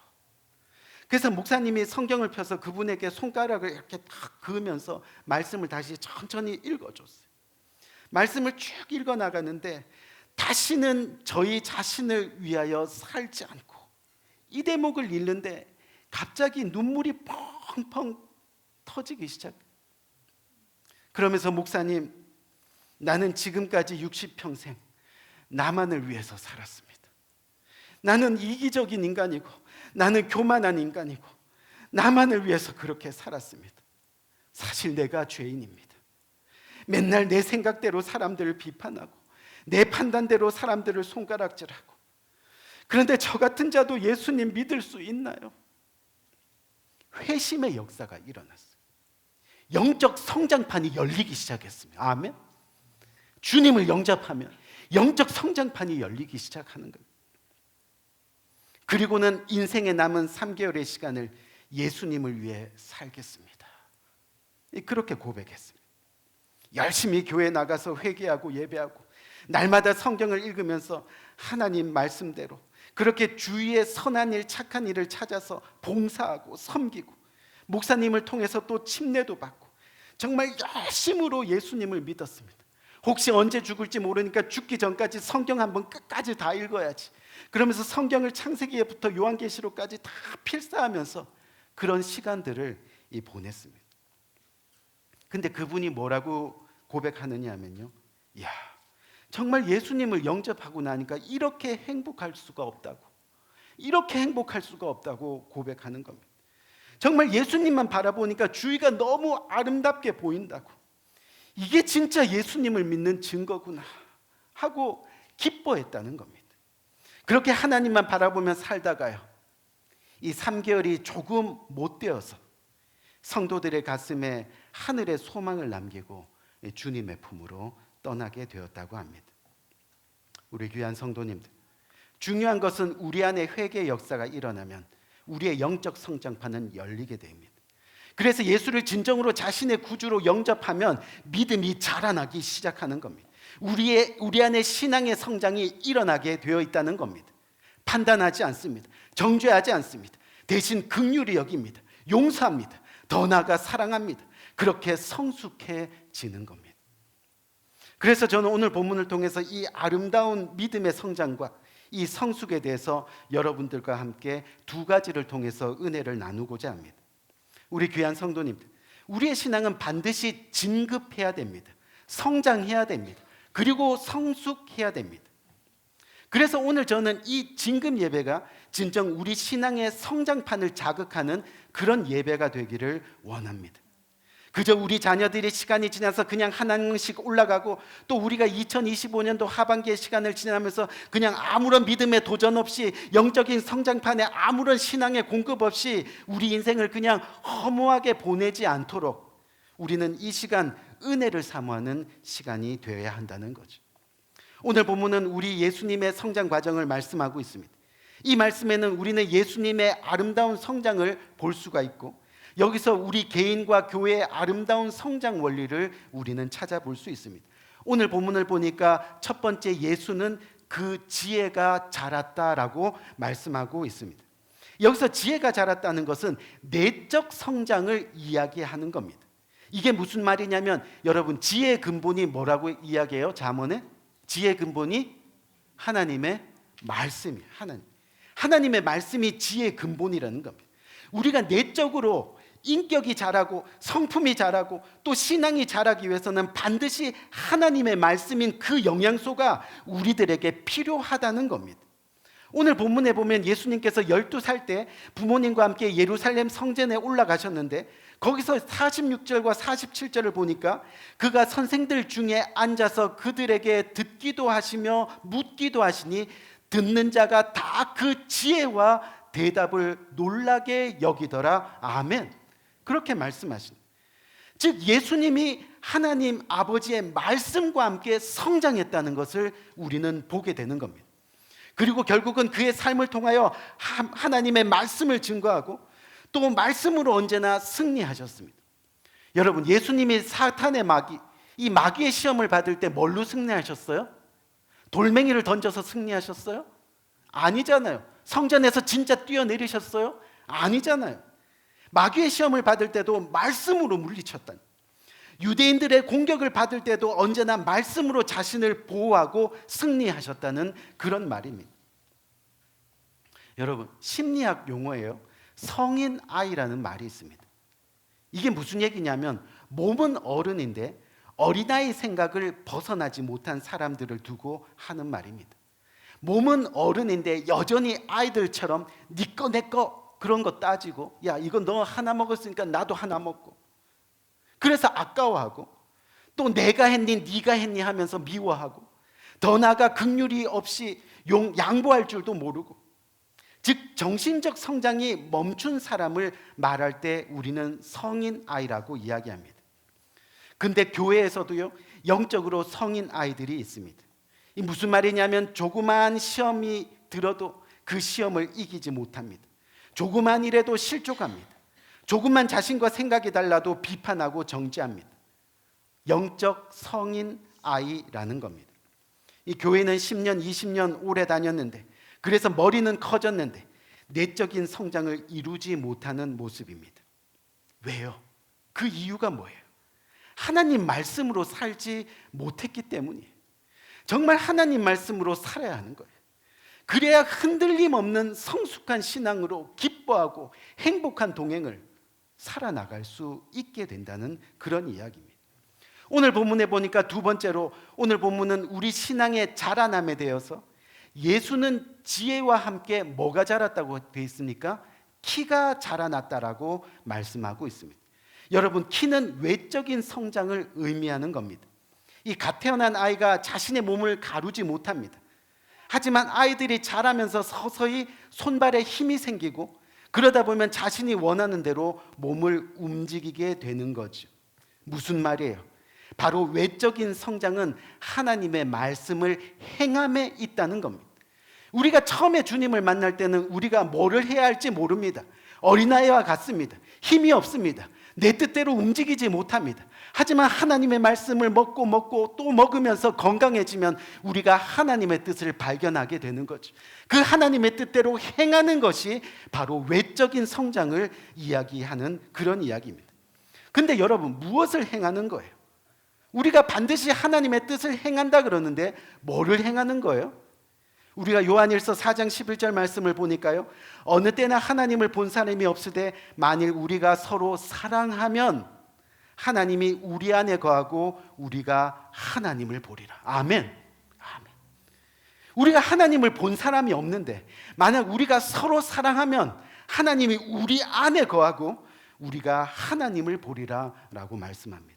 Speaker 3: 그래서 목사님이 성경을 펴서 그분에게 손가락을 이렇게 탁 그으면서 말씀을 다시 천천히 읽어줬어요. 말씀을 쭉 읽어나가는데 다시는 저희 자신을 위하여 살지 않고, 이 대목을 읽는데 갑자기 눈물이 펑펑 터지기 시작. 그러면서 목사님, 나는 지금까지 60평생 나만을 위해서 살았습니다. 나는 이기적인 인간이고, 나는 교만한 인간이고, 나만을 위해서 그렇게 살았습니다. 사실 내가 죄인입니다. 맨날 내 생각대로 사람들을 비판하고 내 판단대로 사람들을 손가락질하고, 그런데 저 같은 자도 예수님 믿을 수 있나요? 회심의 역사가 일어났어요. 영적 성장판이 열리기 시작했습니다. 아멘. 주님을 영접하면 영적 성장판이 열리기 시작하는 거예요. 그리고는 인생에 남은 3개월의 시간을 예수님을 위해 살겠습니다. 그렇게 고백했습니다. 열심히 교회 나가서 회개하고 예배하고 날마다 성경을 읽으면서 하나님 말씀대로 그렇게 주위의 선한 일, 착한 일을 찾아서 봉사하고 섬기고, 목사님을 통해서 또 침례도 받고, 정말 열심으로 예수님을 믿었습니다. 혹시 언제 죽을지 모르니까 죽기 전까지 성경 한번 끝까지 다 읽어야지, 그러면서 성경을 창세기부터 요한계시록까지 다 필사하면서 그런 시간들을 보냈습니다. 근데 그분이 뭐라고 고백하느냐 하면요, 이야, 정말 예수님을 영접하고 나니까 이렇게 행복할 수가 없다고, 이렇게 행복할 수가 없다고 고백하는 겁니다. 정말 예수님만 바라보니까 주위가 너무 아름답게 보인다고, 이게 진짜 예수님을 믿는 증거구나 하고 기뻐했다는 겁니다. 그렇게 하나님만 바라보며 살다가요, 이 3개월이 조금 못 되어서 성도들의 가슴에 하늘의 소망을 남기고 주님의 품으로 떠나게 되었다고 합니다. 우리 귀한 성도님들, 중요한 것은 우리 안에 회개의 역사가 일어나면 우리의 영적 성장판은 열리게 됩니다. 그래서 예수를 진정으로 자신의 구주로 영접하면 믿음이 자라나기 시작하는 겁니다. 우리 안에 신앙의 성장이 일어나게 되어 있다는 겁니다. 판단하지 않습니다. 정죄하지 않습니다. 대신 긍휼히 여깁니다. 용서합니다. 더 나아가 사랑합니다. 그렇게 성숙해지는 겁니다. 그래서 저는 오늘 본문을 통해서 이 아름다운 믿음의 성장과 이 성숙에 대해서 여러분들과 함께 두 가지를 통해서 은혜를 나누고자 합니다. 우리 귀한 성도님들, 우리의 신앙은 반드시 진급해야 됩니다. 성장해야 됩니다. 그리고 성숙해야 됩니다. 그래서 오늘 저는 이 진급 예배가 진정 우리 신앙의 성장판을 자극하는 그런 예배가 되기를 원합니다. 그저 우리 자녀들이 시간이 지나서 그냥 하나씩 올라가고, 또 우리가 2025년도 하반기의 시간을 지나면서 그냥 아무런 믿음의 도전 없이, 영적인 성장판에 아무런 신앙의 공급 없이 우리 인생을 그냥 허무하게 보내지 않도록 우리는 이 시간 은혜를 사모하는 시간이 되어야 한다는 거죠. 오늘 본문은 우리 예수님의 성장 과정을 말씀하고 있습니다. 이 말씀에는 우리는 예수님의 아름다운 성장을 볼 수가 있고, 여기서 우리 개인과 교회의 아름다운 성장 원리를 우리는 찾아볼 수 있습니다. 오늘 본문을 보니까 첫 번째, 예수는 그 지혜가 자랐다라고 말씀하고 있습니다. 여기서 지혜가 자랐다는 것은 내적 성장을 이야기하는 겁니다. 이게 무슨 말이냐면, 여러분, 지혜의 근본이 뭐라고 이야기해요? 잠언에 지혜의 근본이 하나님의 말씀이에요. 하나님의 말씀이 지혜의 근본이라는 겁니다. 우리가 내적으로 인격이 자라고 성품이 자라고 또 신앙이 자라기 위해서는 반드시 하나님의 말씀인 그 영양소가 우리들에게 필요하다는 겁니다. 오늘 본문에 보면 예수님께서 12살 때 부모님과 함께 예루살렘 성전에 올라가셨는데, 거기서 46절과 47절을 보니까 그가 선생들 중에 앉아서 그들에게 듣기도 하시며 묻기도 하시니 듣는 자가 다 그 지혜와 대답을 놀라게 여기더라. 아멘. 그렇게 말씀하신, 즉 예수님이 하나님 아버지의 말씀과 함께 성장했다는 것을 우리는 보게 되는 겁니다. 그리고 결국은 그의 삶을 통하여 하나님의 말씀을 증거하고 또 말씀으로 언제나 승리하셨습니다. 여러분, 예수님이 사탄의 마귀, 이 마귀의 시험을 받을 때 뭘로 승리하셨어요? 돌멩이를 던져서 승리하셨어요? 아니잖아요. 성전에서 진짜 뛰어내리셨어요? 아니잖아요. 마귀의 시험을 받을 때도 말씀으로 물리쳤다. 유대인들의 공격을 받을 때도 언제나 말씀으로 자신을 보호하고 승리하셨다는 그런 말입니다. 여러분, 심리학 용어예요. 성인 아이라는 말이 있습니다. 이게 무슨 얘기냐면, 몸은 어른인데 어린아이 생각을 벗어나지 못한 사람들을 두고 하는 말입니다. 몸은 어른인데 여전히 아이들처럼 네 거 내 거 그런 거 따지고, 야 이거 너 하나 먹었으니까 나도 하나 먹고, 그래서 아까워하고, 또 내가 했니 네가 했니 하면서 미워하고, 더 나아가 긍휼이 없이 양보할 줄도 모르고, 즉 정신적 성장이 멈춘 사람을 말할 때 우리는 성인 아이라고 이야기합니다. 근데 교회에서도요, 영적으로 성인 아이들이 있습니다. 이 무슨 말이냐면, 조그마한 시험이 들어도 그 시험을 이기지 못합니다. 조그만 일에도 실족합니다. 조금만 자신과 생각이 달라도 비판하고 정죄합니다. 영적 성인 아이라는 겁니다. 이 교회는 10년, 20년 오래 다녔는데, 그래서 머리는 커졌는데 내적인 성장을 이루지 못하는 모습입니다. 왜요? 그 이유가 뭐예요? 하나님 말씀으로 살지 못했기 때문이에요. 정말 하나님 말씀으로 살아야 하는 거예요. 그래야 흔들림 없는 성숙한 신앙으로 기뻐하고 행복한 동행을 살아나갈 수 있게 된다는 그런 이야기입니다. 오늘 본문에 보니까 두 번째로, 오늘 본문은 우리 신앙의 자라남에 대해서 예수는 지혜와 함께 뭐가 자랐다고 되어 있습니까? 키가 자라났다라고 말씀하고 있습니다. 여러분, 키는 외적인 성장을 의미하는 겁니다. 이 갓 태어난 아이가 자신의 몸을 가루지 못합니다. 하지만 아이들이 자라면서 서서히 손발에 힘이 생기고, 그러다 보면 자신이 원하는 대로 몸을 움직이게 되는 거죠. 무슨 말이에요? 바로 외적인 성장은 하나님의 말씀을 행함에 있다는 겁니다. 우리가 처음에 주님을 만날 때는 우리가 뭐를 해야 할지 모릅니다. 어린아이와 같습니다. 힘이 없습니다. 내 뜻대로 움직이지 못합니다. 하지만 하나님의 말씀을 먹고 또 먹으면서 건강해지면 우리가 하나님의 뜻을 발견하게 되는 거죠. 그 하나님의 뜻대로 행하는 것이 바로 외적인 성장을 이야기하는 그런 이야기입니다. 근데 여러분, 무엇을 행하는 거예요? 우리가 반드시 하나님의 뜻을 행한다 그러는데 뭐를 행하는 거예요? 우리가 요한일서 4장 11절 말씀을 보니까요, 어느 때나 하나님을 본 사람이 없으되 만일 우리가 서로 사랑하면 하나님이 우리 안에 거하고 우리가 하나님을 보리라. 아멘. 아멘. 우리가 하나님을 본 사람이 없는데 만약 우리가 서로 사랑하면 하나님이 우리 안에 거하고 우리가 하나님을 보리라 라고 말씀합니다.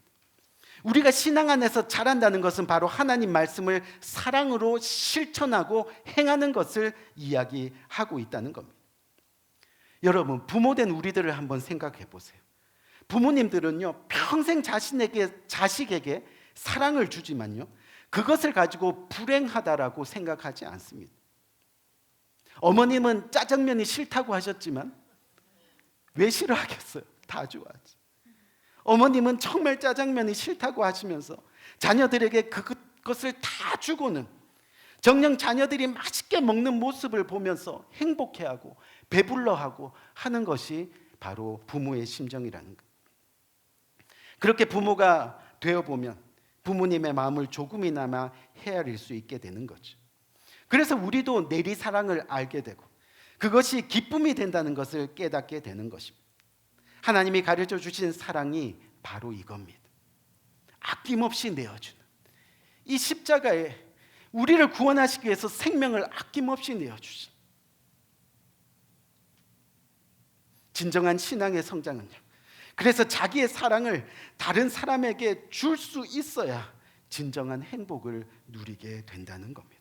Speaker 3: 우리가 신앙 안에서 자란다는 것은 바로 하나님 말씀을 사랑으로 실천하고 행하는 것을 이야기하고 있다는 겁니다. 여러분, 부모된 우리들을 한번 생각해 보세요. 부모님들은요, 평생 자식에게 사랑을 주지만요, 그것을 가지고 불행하다라고 생각하지 않습니다. 어머님은 짜장면이 싫다고 하셨지만 왜 싫어하겠어요? 다 좋아하지. 어머님은 정말 짜장면이 싫다고 하시면서 자녀들에게 그것을 다 주고는 정녕 자녀들이 맛있게 먹는 모습을 보면서 행복해하고 배불러하고 하는 것이 바로 부모의 심정이라는 거예요. 그렇게 부모가 되어보면 부모님의 마음을 조금이나마 헤아릴 수 있게 되는 거죠. 그래서 우리도 내리사랑을 알게 되고 그것이 기쁨이 된다는 것을 깨닫게 되는 것입니다. 하나님이 가르쳐 주신 사랑이 바로 이겁니다. 아낌없이 내어주는, 이 십자가에 우리를 구원하시기 위해서 생명을 아낌없이 내어주신 진정한 신앙의 성장은요, 그래서 자기의 사랑을 다른 사람에게 줄 수 있어야 진정한 행복을 누리게 된다는 겁니다.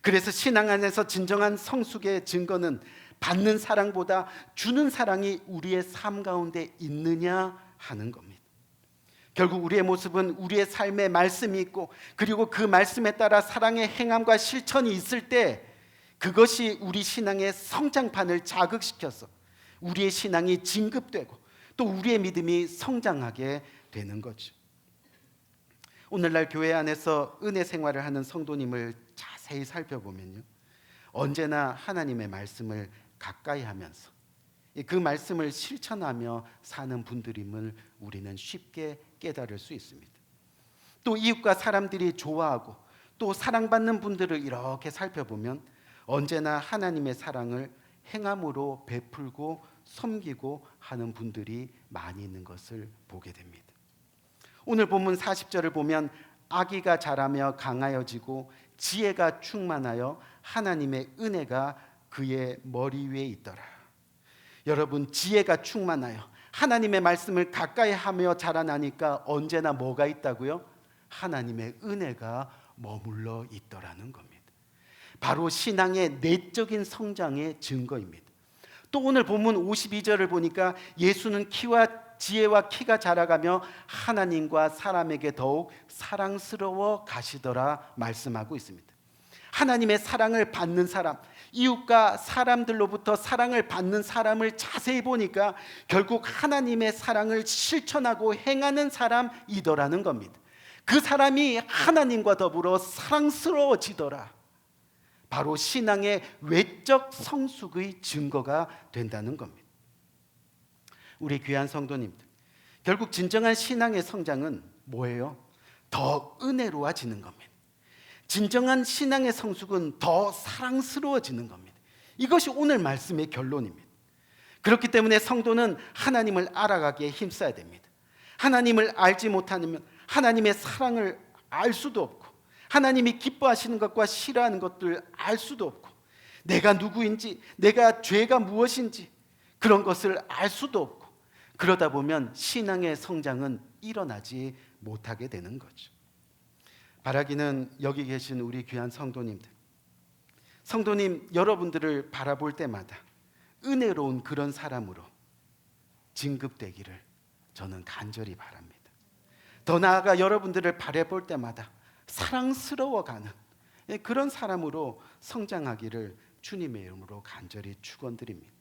Speaker 3: 그래서 신앙 안에서 진정한 성숙의 증거는 받는 사랑보다 주는 사랑이 우리의 삶 가운데 있느냐 하는 겁니다. 결국 우리의 모습은 우리의 삶에 말씀이 있고 그리고 그 말씀에 따라 사랑의 행함과 실천이 있을 때 그것이 우리 신앙의 성장판을 자극시켜서 우리의 신앙이 진급되고 또 우리의 믿음이 성장하게 되는 거죠. 오늘날 교회 안에서 은혜 생활을 하는 성도님을 자세히 살펴보면요, 언제나 하나님의 말씀을 가까이 하면서 그 말씀을 실천하며 사는 분들임을 우리는 쉽게 깨달을 수 있습니다. 또 이웃과 사람들이 좋아하고 또 사랑받는 분들을 이렇게 살펴보면 언제나 하나님의 사랑을 행함으로 베풀고 섬기고 하는 분들이 많이 있는 것을 보게 됩니다. 오늘 본문 40절을 보면 아기가 자라며 강하여지고 지혜가 충만하여 하나님의 은혜가 그의 머리 위에 있더라. 여러분, 지혜가 충만하여 하나님의 말씀을 가까이 하며 자라나니까 언제나 뭐가 있다고요? 하나님의 은혜가 머물러 있더라는 겁니다. 바로 신앙의 내적인 성장의 증거입니다. 또 오늘 본문 52절을 보니까 예수는 지혜와 키가 자라가며 하나님과 사람에게 더욱 사랑스러워 가시더라 말씀하고 있습니다. 하나님의 사랑을 받는 사람, 이웃과 사람들로부터 사랑을 받는 사람을 자세히 보니까 결국 하나님의 사랑을 실천하고 행하는 사람이더라는 겁니다. 그 사람이 하나님과 더불어 사랑스러워지더라. 바로 신앙의 외적 성숙의 증거가 된다는 겁니다. 우리 귀한 성도님들, 결국 진정한 신앙의 성장은 뭐예요? 더 은혜로워지는 겁니다. 진정한 신앙의 성숙은 더 사랑스러워지는 겁니다. 이것이 오늘 말씀의 결론입니다. 그렇기 때문에 성도는 하나님을 알아가기에 힘써야 됩니다. 하나님을 알지 못하면 하나님의 사랑을 알 수도 없고 하나님이 기뻐하시는 것과 싫어하는 것들 알 수도 없고 내가 누구인지 내가 죄가 무엇인지 그런 것을 알 수도 없고 그러다 보면 신앙의 성장은 일어나지 못하게 되는 거죠. 바라기는 여기 계신 우리 귀한 성도님들, 성도님 여러분들을 바라볼 때마다 은혜로운 그런 사람으로 진급되기를 저는 간절히 바랍니다. 더 나아가 여러분들을 바라볼 때마다 사랑스러워가는 그런 사람으로 성장하기를 주님의 이름으로 간절히 축원드립니다.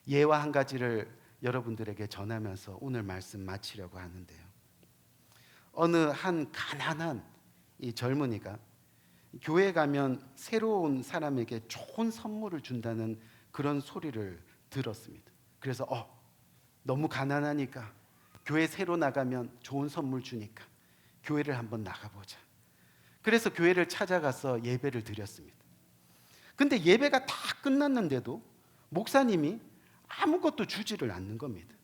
Speaker 3: 예와 한 가지를 여러분들에게 전하면서 오늘 말씀 마치려고 하는데요. 어느 한 가난한 이 젊은이가 교회 가면 새로운 사람에게 좋은 선물을 준다는 그런 소리를 들었습니다. 그래서 너무 가난하니까 교회 새로 나가면 좋은 선물 주니까 교회를 한번 나가보자. 그래서 교회를 찾아가서 예배를 드렸습니다. 근데 예배가 다 끝났는데도 목사님이 아무것도 주지를 않는 겁니다.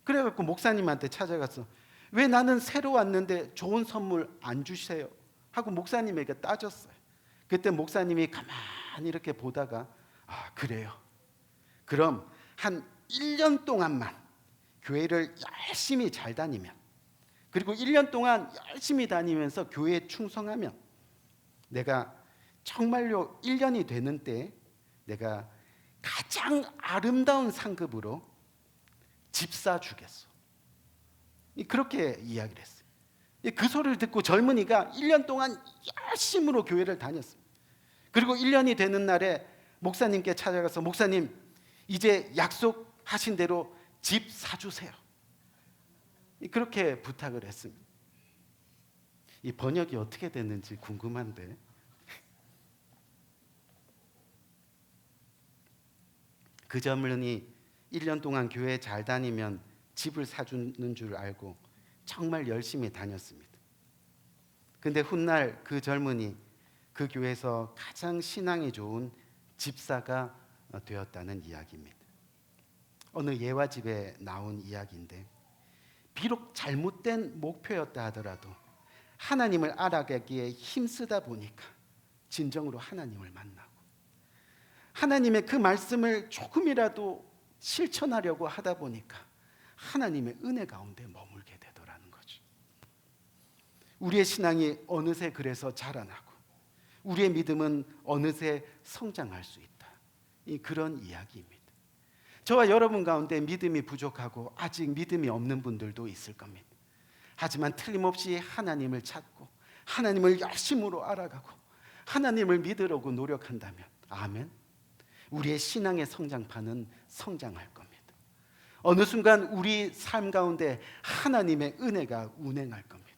Speaker 3: 그래갖고 목사님한테 찾아가서 왜 나는 새로 왔는데 좋은 선물 안 주세요? 하고 목사님에게 따졌어요. 그때 목사님이 가만히 이렇게 보다가 그래요. 그럼 한 1년 동안만 교회를 열심히 잘 다니면, 그리고 1년 동안 열심히 다니면서 교회에 충성하면 내가 정말로 1년이 되는 때 내가 가장 아름다운 상급으로 집 사주겠어. 그렇게 이야기를 했어요. 그 소리를 듣고 젊은이가 1년 동안 열심으로 교회를 다녔습니다. 그리고 1년이 되는 날에 목사님께 찾아가서 목사님, 이제 약속하신 대로 집 사주세요. 그렇게 부탁을 했습니다. 이 번역이 어떻게 됐는지 궁금한데, 그 젊은이 1년 동안 교회 잘 다니면 집을 사주는 줄 알고 정말 열심히 다녔습니다. 근데 훗날 그 젊은이 그 교회에서 가장 신앙이 좋은 집사가 되었다는 이야기입니다. 어느 예화집에 나온 이야기인데, 비록 잘못된 목표였다 하더라도 하나님을 알아가기에 힘쓰다 보니까 진정으로 하나님을 만나고 하나님의 그 말씀을 조금이라도 실천하려고 하다 보니까 하나님의 은혜 가운데 머물게 되더라는 거죠. 우리의 신앙이 어느새 그래서 자라나고 우리의 믿음은 어느새 성장할 수 있다. 그런 이야기입니다. 저와 여러분 가운데 믿음이 부족하고 아직 믿음이 없는 분들도 있을 겁니다. 하지만 틀림없이 하나님을 찾고 하나님을 열심으로 알아가고 하나님을 믿으려고 노력한다면, 아멘, 우리의 신앙의 성장판은 성장할 겁니다. 어느 순간 우리 삶 가운데 하나님의 은혜가 운행할 겁니다.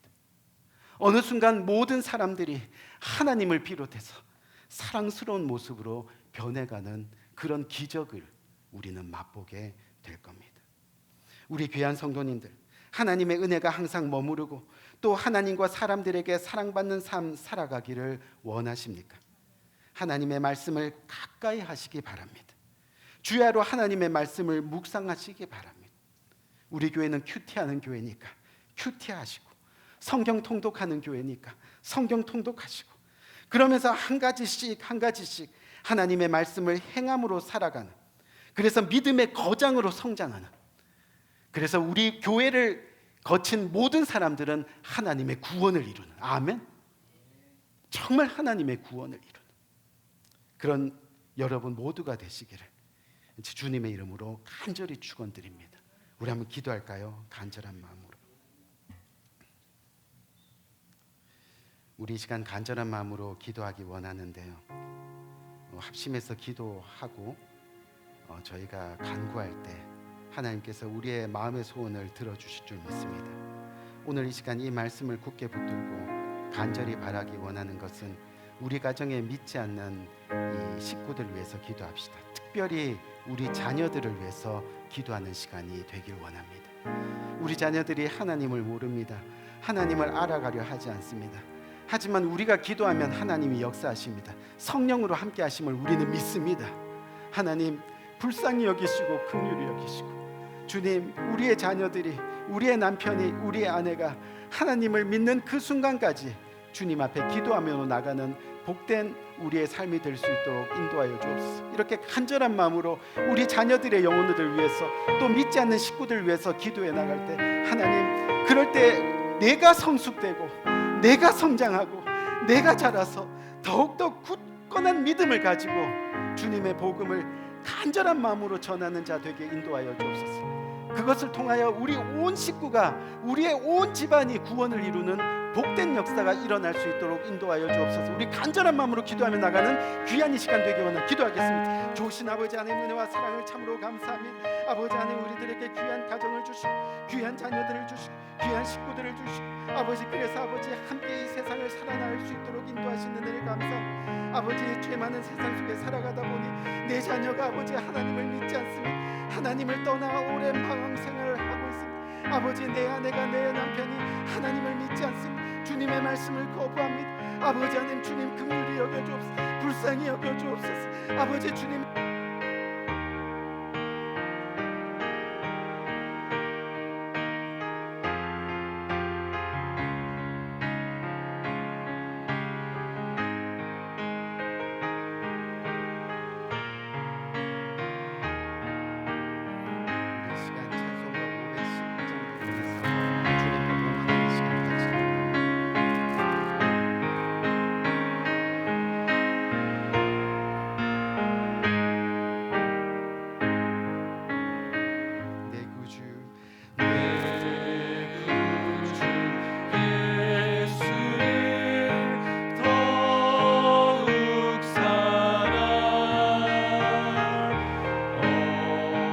Speaker 3: 어느 순간 모든 사람들이 하나님을 비롯해서 사랑스러운 모습으로 변해가는 그런 기적을 우리는 맛보게 될 겁니다. 우리 귀한 성도님들, 하나님의 은혜가 항상 머무르고 또 하나님과 사람들에게 사랑받는 삶 살아가기를 원하십니까? 하나님의 말씀을 가까이 하시기 바랍니다. 주야로 하나님의 말씀을 묵상하시기 바랍니다. 우리 교회는 큐티하는 교회니까 큐티하시고, 성경 통독하는 교회니까 성경 통독하시고, 그러면서 한 가지씩 하나님의 말씀을 행함으로 살아가는, 그래서 믿음의 거장으로 성장하는, 그래서 우리 교회를 거친 모든 사람들은 하나님의 구원을 이루는, 아멘, 정말 하나님의 구원을 이루는 그런 여러분 모두가 되시기를 주님의 이름으로 간절히 축원드립니다. 우리 한번 기도할까요? 간절한 마음으로. 우리 이 시간 간절한 마음으로 기도하기 원하는데요, 합심해서 기도하고 저희가 간구할 때 하나님께서 우리의 마음의 소원을 들어주실 줄 믿습니다. 오늘 이 시간 이 말씀을 굳게 붙들고 간절히 바라기 원하는 것은 우리 가정에 믿지 않는 이 식구들을 위해서 기도합시다. 특별히 우리 자녀들을 위해서 기도하는 시간이 되길 원합니다. 우리 자녀들이 하나님을 모릅니다. 하나님을 알아가려 하지 않습니다. 하지만 우리가 기도하면 하나님이 역사하십니다. 성령으로 함께 하심을 우리는 믿습니다. 하나님 불쌍히 여기시고 긍휼히 여기시고, 주님, 우리의 자녀들이, 우리의 남편이, 우리의 아내가 하나님을 믿는 그 순간까지 주님 앞에 기도하며 나가는 복된 우리의 삶이 될 수 있도록 인도하여 주옵소서. 이렇게 간절한 마음으로 우리 자녀들의 영혼들을 위해서, 또 믿지 않는 식구들을 위해서 기도해 나갈 때, 하나님, 그럴 때 내가 성숙되고 내가 성장하고 내가 자라서 더욱더 굳건한 믿음을 가지고 주님의 복음을 간절한 마음으로 전하는 자 되게 인도하여 주옵소서. 그것을 통하여 우리 온 식구가, 우리의 온 집안이 구원을 이루는 복된 역사가 일어날 수 있도록 인도하여 주옵소서. 우리 간절한 마음으로 기도하며 나가는 귀한 이 시간 되기 원하는 기도하겠습니다. 좋으신 아버지 하나님 은혜와 사랑을 참으로 감사합니다. 아버지 하나님 우리들에게 귀한 가정을 주시고 귀한 자녀들을 주시고 귀한 식구들을 주시고 아버지, 그래서 아버지 함께 이 세상을 살아나갈 수 있도록 인도하시는 은혜를 감사합니다. 아버지, 죄 많은 세상 속에 살아가다 보니 내 자녀가 아버지 하나님을 믿지 않습니다. 하나님을 떠나 오랜 방황 생활을 하고 있습니다. 아버지, 내 아내가, 내 남편이 하나님을 믿지 않습니다. 주님의 말씀을 거부합니다. 아버지 하나님, 주님 긍휼히 여겨주옵소서. 불쌍히 여겨주옵소서. 아버지 주님, 우리 시간 찬송가 510장 부르면서 주님께 동원하는 시간 같이 내 구주
Speaker 4: 예수를 더욱 사랑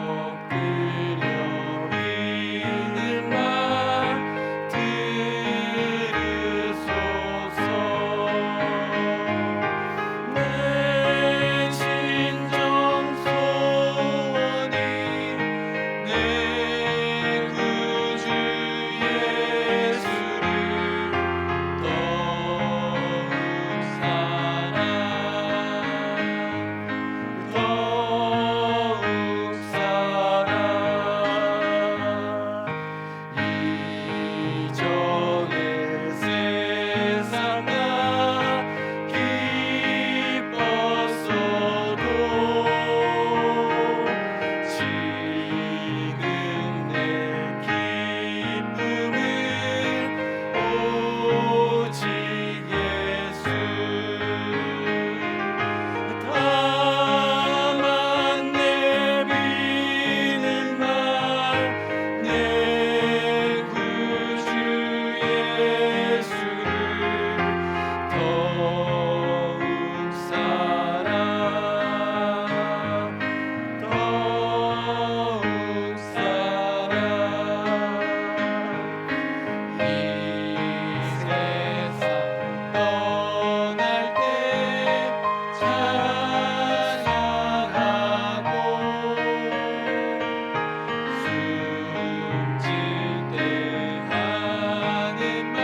Speaker 4: 엎드려 비는 말 들으소서. 내 진정 소원이 내 구주 예수를 더욱 사랑 더욱 사랑 이전의 세상 나 기뻤어도 지금 내 기쁨은 오직 예수. 다만 내비는 말 내 구주 예수를 더욱 사랑 더욱 사랑 이 세상 떠날 때 찬양하고 숨질 때 하는 말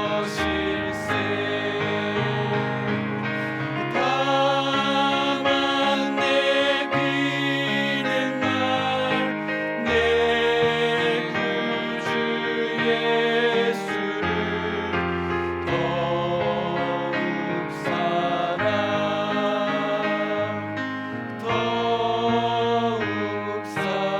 Speaker 4: 이것일세. 다만 내비는 말 내 구주 예수를 더욱 사랑 더욱 사랑.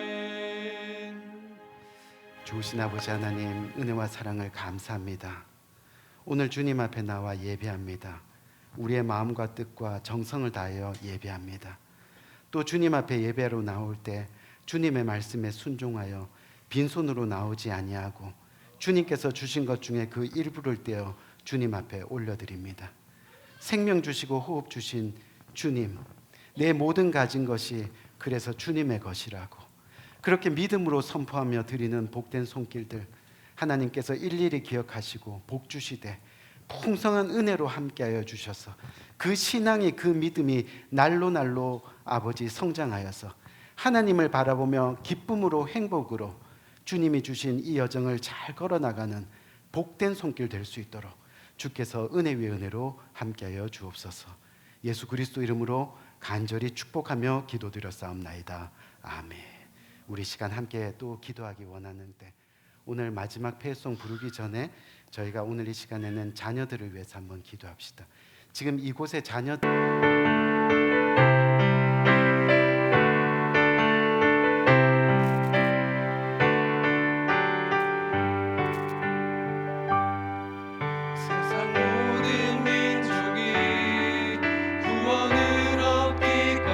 Speaker 4: 아멘.
Speaker 3: 좋으신 아버지 하나님, 은혜와 사랑을 감사합니다. 오늘 주님 앞에 나와 예배합니다. 우리의 마음과 뜻과 정성을 다하여 예배합니다. 또 주님 앞에 예배로 나올 때 주님의 말씀에 순종하여 빈손으로 나오지 아니하고 주님께서 주신 것 중에 그 일부를 떼어 주님 앞에 올려드립니다. 생명 주시고 호흡 주신 주님, 내 모든 가진 것이 그래서 주님의 것이라고 그렇게 믿음으로 선포하며 드리는 복된 손길들 하나님께서 일일이 기억하시고 복 주시되 풍성한 은혜로 함께하여 주셔서 그 신앙이, 그 믿음이 날로 날로 아버지 성장하여서 하나님을 바라보며 기쁨으로 행복으로 주님이 주신 이 여정을 잘 걸어나가는 복된 손길 될 수 있도록 주께서 은혜 위에 은혜로 함께하여 주옵소서. 예수 그리스도 이름으로 간절히 축복하며 기도드렸사옵나이다. 아멘. 우리 시간 함께 또 기도하기 원하는데 오늘 마지막 패송 부르기 전에 저희가 오늘 이 시간에는 자녀들을 위해서 한번 기도합시다. 지금 이곳에 자녀들
Speaker 4: 세상 모든 민족이 구원을 얻기까지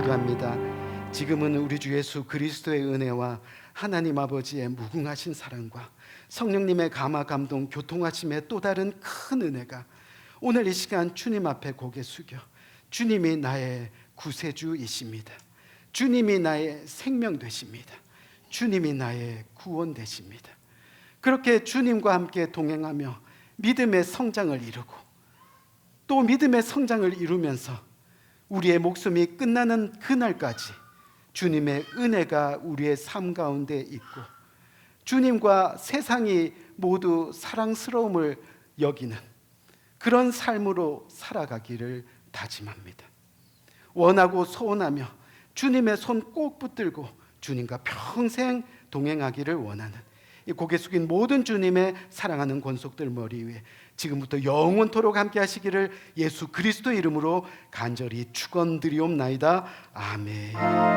Speaker 3: 기도합니다. 지금은 우리 주 예수 그리스도의 은혜와 하나님 아버지의 무궁하신 사랑과 성령님의 감화 감동 교통하심의 또 다른 큰 은혜가 오늘 이 시간 주님 앞에 고개 숙여 주님이 나의 구세주이십니다. 주님이 나의 생명 되십니다. 주님이 나의 구원 되십니다. 그렇게 주님과 함께 동행하며 믿음의 성장을 이루고 또 믿음의 성장을 이루면서 우리의 목숨이 끝나는 그날까지 주님의 은혜가 우리의 삶 가운데 있고 주님과 세상이 모두 사랑스러움을 여기는 그런 삶으로 살아가기를 다짐합니다. 원하고 소원하며 주님의 손 꼭 붙들고 주님과 평생 동행하기를 원하는 이 고개 숙인 모든 주님의 사랑하는 권속들 머리 위에 지금부터 영원토록 함께 하시기를 예수 그리스도 이름으로 간절히 축원드리옵나이다. 아멘.